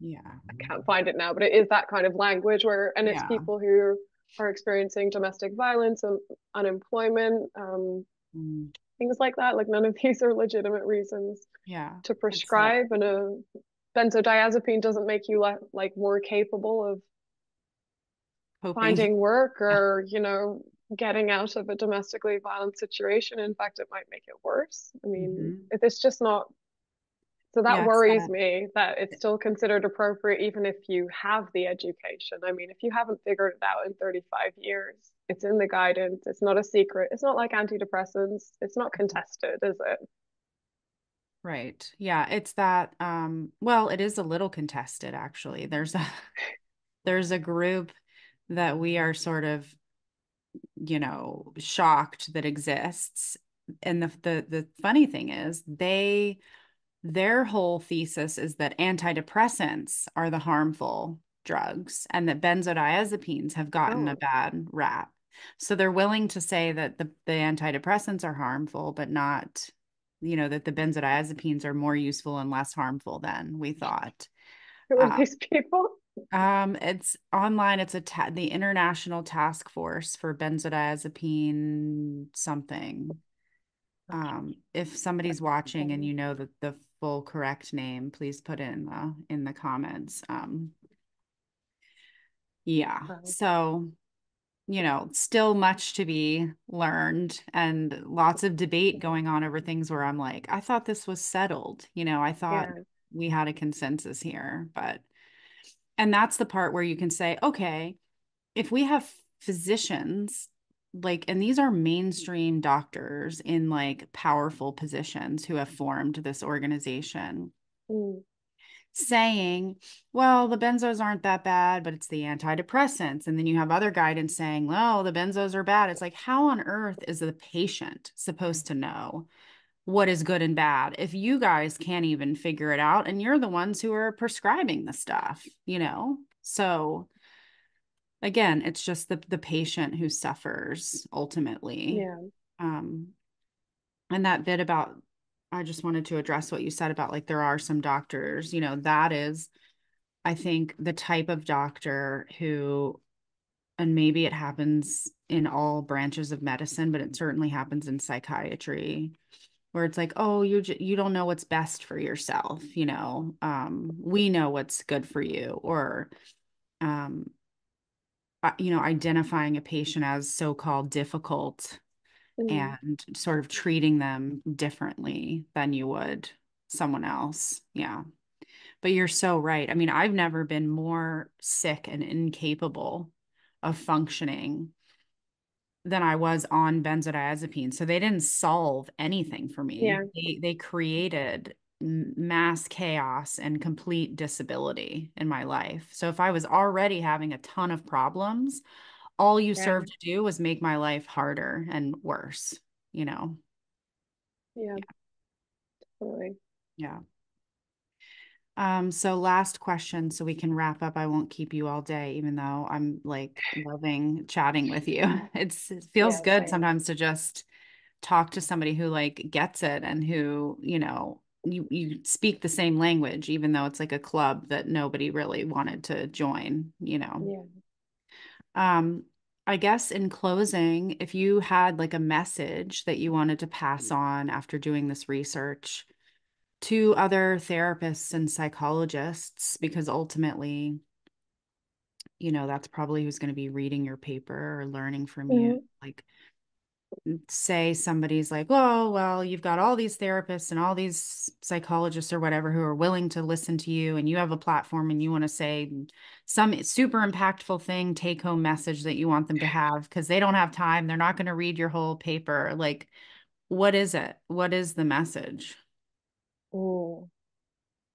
Yeah. I can't find it now, but it is that kind of language where, and it's Yeah. people who are experiencing domestic violence and unemployment, Mm, things like that. Like none of these are legitimate reasons yeah. to It's like prescribe, and a benzodiazepine doesn't make you like more capable of hoping. finding work, Yeah. or getting out of a domestically violent situation. In fact, it might make it worse. I mean, Hmm. it's just not, So that Yeah, it's worries that. me that it's still considered appropriate even if you have the education. I mean, if you haven't figured it out in 35 years, it's in the guidance, it's not a secret. It's not like antidepressants. It's not contested, is it? Right. Yeah, it's that well, it is a little contested actually. There's a group that we are sort of, shocked that exists. And the funny thing is their whole thesis is that antidepressants are the harmful drugs and that benzodiazepines have gotten a Oh, bad rap. So they're willing to say that the antidepressants are harmful, but not, that the benzodiazepines are more useful and less harmful than we thought. who are Uh, these people? it's online. It's the International Task Force for Benzodiazepine something. If somebody's watching and Okay. you know the full correct name, please put it in the comments. Yeah. Well, So, still much to be learned and lots of debate going on over things where I'm like, I thought this was settled. I thought yeah. we had a consensus here, and that's the part where you can say, okay, if we have physicians and these are mainstream doctors in like powerful positions who have formed this organization Mm, saying, well, the benzos aren't that bad, but it's the antidepressants. And then you have other guidance saying, well, the benzos are bad. It's like, how on earth is the patient supposed to know what is good and bad if you guys can't even figure it out and you're the ones who are prescribing the stuff? So again, it's just the patient who suffers ultimately. yeah. Um, and that bit about, I just wanted to address what you said about like there are some doctors, that is, I think, the type of doctor who, and maybe it happens in all branches of medicine, but it certainly happens in psychiatry, where it's like, oh, you don't know what's best for yourself. We know what's good for you, or um, identifying a patient as so-called difficult Mm, and sort of treating them differently than you would someone else. Yeah. But you're so right. I mean, I've never been more sick and incapable of functioning than I was on benzodiazepines. So they didn't solve anything for me. yeah. They created mass chaos and complete disability in my life. So if I was already having a ton of problems, all you Yeah. served to do was make my life harder and worse, you know? Yeah. Totally. Yeah. So last question, so we can wrap up. I won't keep you all day, even though I'm like loving chatting with you. It feels Yeah, good same. sometimes to just talk to somebody who like gets it and who, you speak the same language, even though it's like a club that nobody really wanted to join. Yeah. Um, I guess in closing, if you had like a message that you wanted to pass on after doing this research to other therapists and psychologists, because ultimately, that's probably who's going to be reading your paper or learning from you. Hmm. Like, say somebody's like, oh, well, you've got all these therapists and all these psychologists or whatever who are willing to listen to you, and you have a platform and you want to say some super impactful thing, take home message that you want them to have because they don't have time. They're not going to read your whole paper. Like, what is it? What is the message? Oh,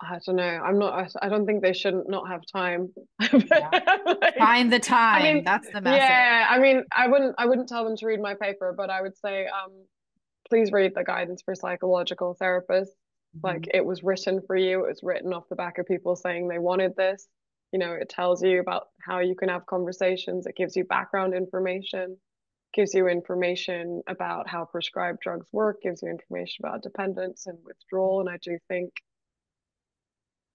I don't know. I'm not, I don't think they shouldn't not have time. Yeah. Like, Find the I time. mean, That's the message. yeah, I mean, I wouldn't tell them to read my paper, but I would say, please read the guidance for psychological therapists. Like, Mhm. it was written for you. It was written off the back of people saying they wanted this. It tells you about how you can have conversations. It gives you background information, gives you information about how prescribed drugs work, gives you information about dependence and withdrawal. And I do think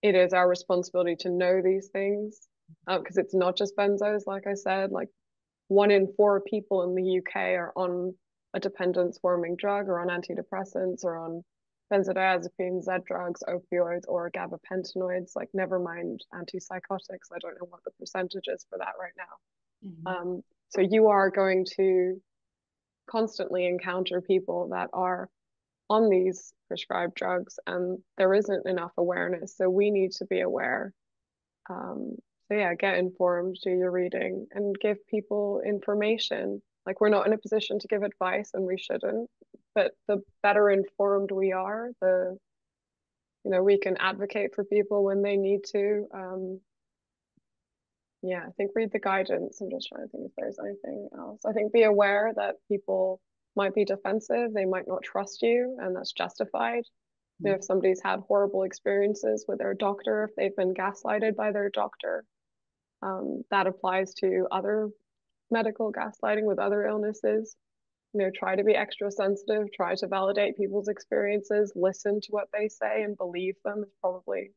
it is our responsibility to know these things, because it's not just benzos, like I said. Like, 1 in 4 people in the UK are on a dependence forming drug or on antidepressants or on benzodiazepines, Z drugs, opioids, or gabapentinoids. Like, never mind antipsychotics. I don't know what the percentage is for that right now. Mhm. So you are going to constantly encounter people that are on these prescribed drugs, and there isn't enough awareness. So we need to be aware. So yeah, get informed, do your reading, and give people information. Like we're not in a position to give advice, and we shouldn't. But the better informed we are, the we can advocate for people when they need to. Yeah, I think read the guidance. I'm just trying to think if there's anything else. I think be aware that people might be defensive, they might not trust you, and that's justified. If somebody's had horrible experiences with their doctor, if they've been gaslighted by their doctor, that applies to other medical gaslighting with other illnesses. Try to be extra sensitive, try to validate people's experiences, listen to what they say and believe them is probably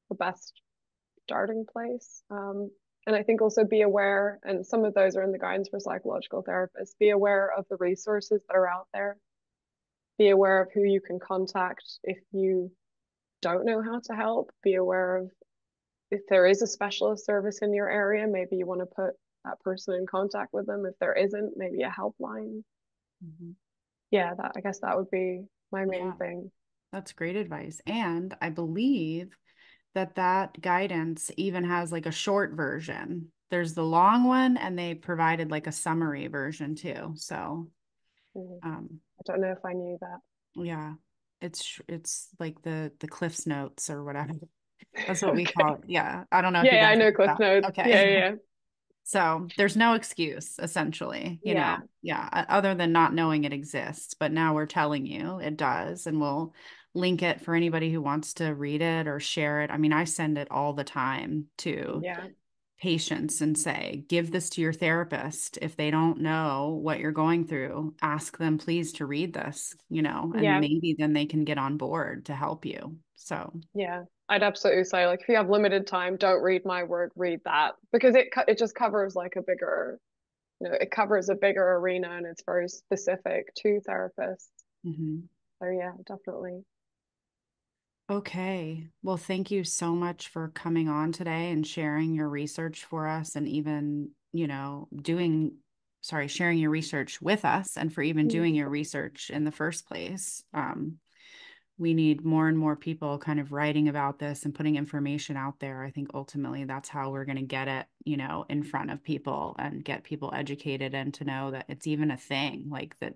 the best starting place. And I think also be aware, and some of those are in the guidance for psychological therapists, be aware of the resources that are out there. Be aware of who you can contact if you don't know how to help. Be aware of if there is a specialist service in your area, maybe you want to put that person in contact with them. If there isn't, maybe a helpline. Mhm. Yeah, I guess that would be my main Yeah, thing. that's great advice. And I believe that that guidance even has like a short version. There's the long one, and they provided like a summary version too. So, um, I don't know if I knew that. yeah, it's like the Cliff's Notes or whatever. That's what we Okay. call it. Yeah, I don't know if you Yeah, I guys know like Cliff that. Notes. Okay. Yeah. So there's no excuse, essentially, Yeah. yeah, other than not knowing it exists. But now we're telling you it does, and we'll link it for anybody who wants to read it or share it. I mean, I send it all the time to Yeah. patients and say, give this to your therapist. If they don't know what you're going through, ask them please to read this, and Yeah. maybe then they can get on board to help you. So, Yeah. I'd absolutely say like if you have limited time, don't read my work, read that because it just covers like a bigger, it covers a bigger arena and it's very specific to therapists. mhm. So yeah, definitely. Okay. Well, thank you so much for coming on today and sharing your research for us and even, sharing your research with us and for even Mm. doing your research in the first place. We need more and more people kind of writing about this and putting information out there. I think ultimately that's how we're going to get it, in front of people and get people educated and to know that it's even a thing, like that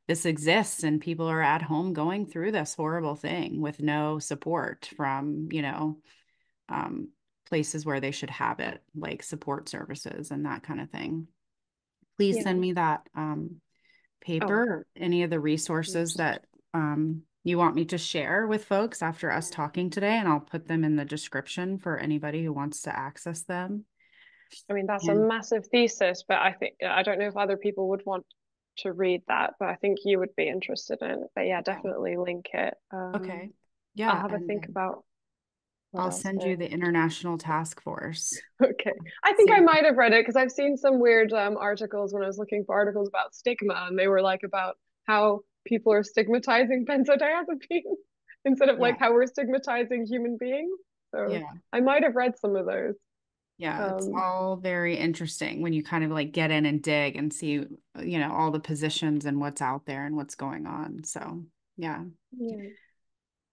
this exists and people are at home going through this horrible thing with no support from, um, places where they should have it, like support services and that kind of thing. Please Yeah. send me that Oh, paper or any of the resources that you want me to share with folks after us talking today, and I'll put them in the description for anybody who wants to access them. I mean, that's a And massive thesis, but I don't know if other people would want to read that, but I think you would be interested in it. But yeah, yeah, definitely link it. okay. I'll Yeah, have a and think then about what I'll else send there you the is. International Task Force. Okay. I think I See, might have read it because I've seen some weird articles when I was looking for articles about stigma, and they were like about how people are stigmatizing benzodiazepines instead of like yeah, how we're stigmatizing human beings. So yeah. I might have read some of those. Yeah, it's Um, all very interesting when you kind of like get in and dig and see, all the positions and what's out there and what's going on. So, yeah. yeah.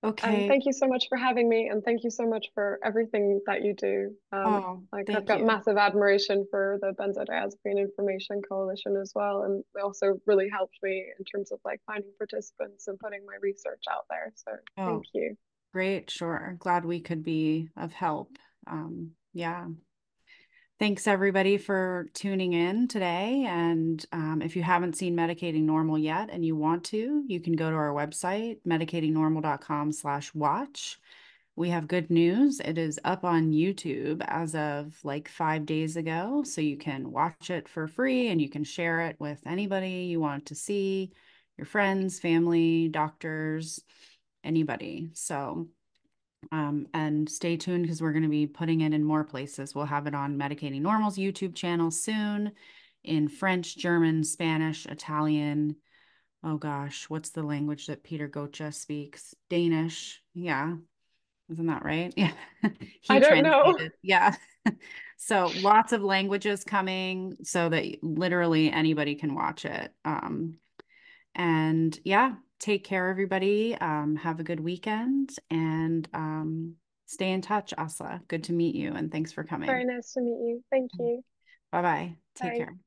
Okay. Thank you so much for having me, and thank you so much for everything that you do. Oh, Like I've thank got you. massive admiration for the Benzodiazepine Information Coalition as well, and they also really helped me in terms of like finding participants and putting my research out there. So thank Oh, you. great. Sure. Glad we could be of help. Yeah. Thanks everybody for tuning in today. And if you haven't seen Medicating Normal yet and you want to, you can go to our website, medicatingnormal.com/watch. We have good news. It is up on YouTube as of like 5 days ago. So you can watch it for free and you can share it with anybody you want to see, your friends, family, doctors, anybody. So and stay tuned because we're going to be putting it in more places. We'll have it on Medicating Normal's YouTube channel soon in French, German, Spanish, Italian. Oh gosh, what's the language that Peter Gocha speaks? Danish. Yeah, isn't that right? Yeah. He I don't know. translated. Yeah. So lots of languages coming so that literally anybody can watch it. And yeah, take care, everybody. Have a good weekend and stay in touch, Asla. Good to meet you and thanks for Very coming. nice to meet you. Thank you. Bye bye. Take Bye. care.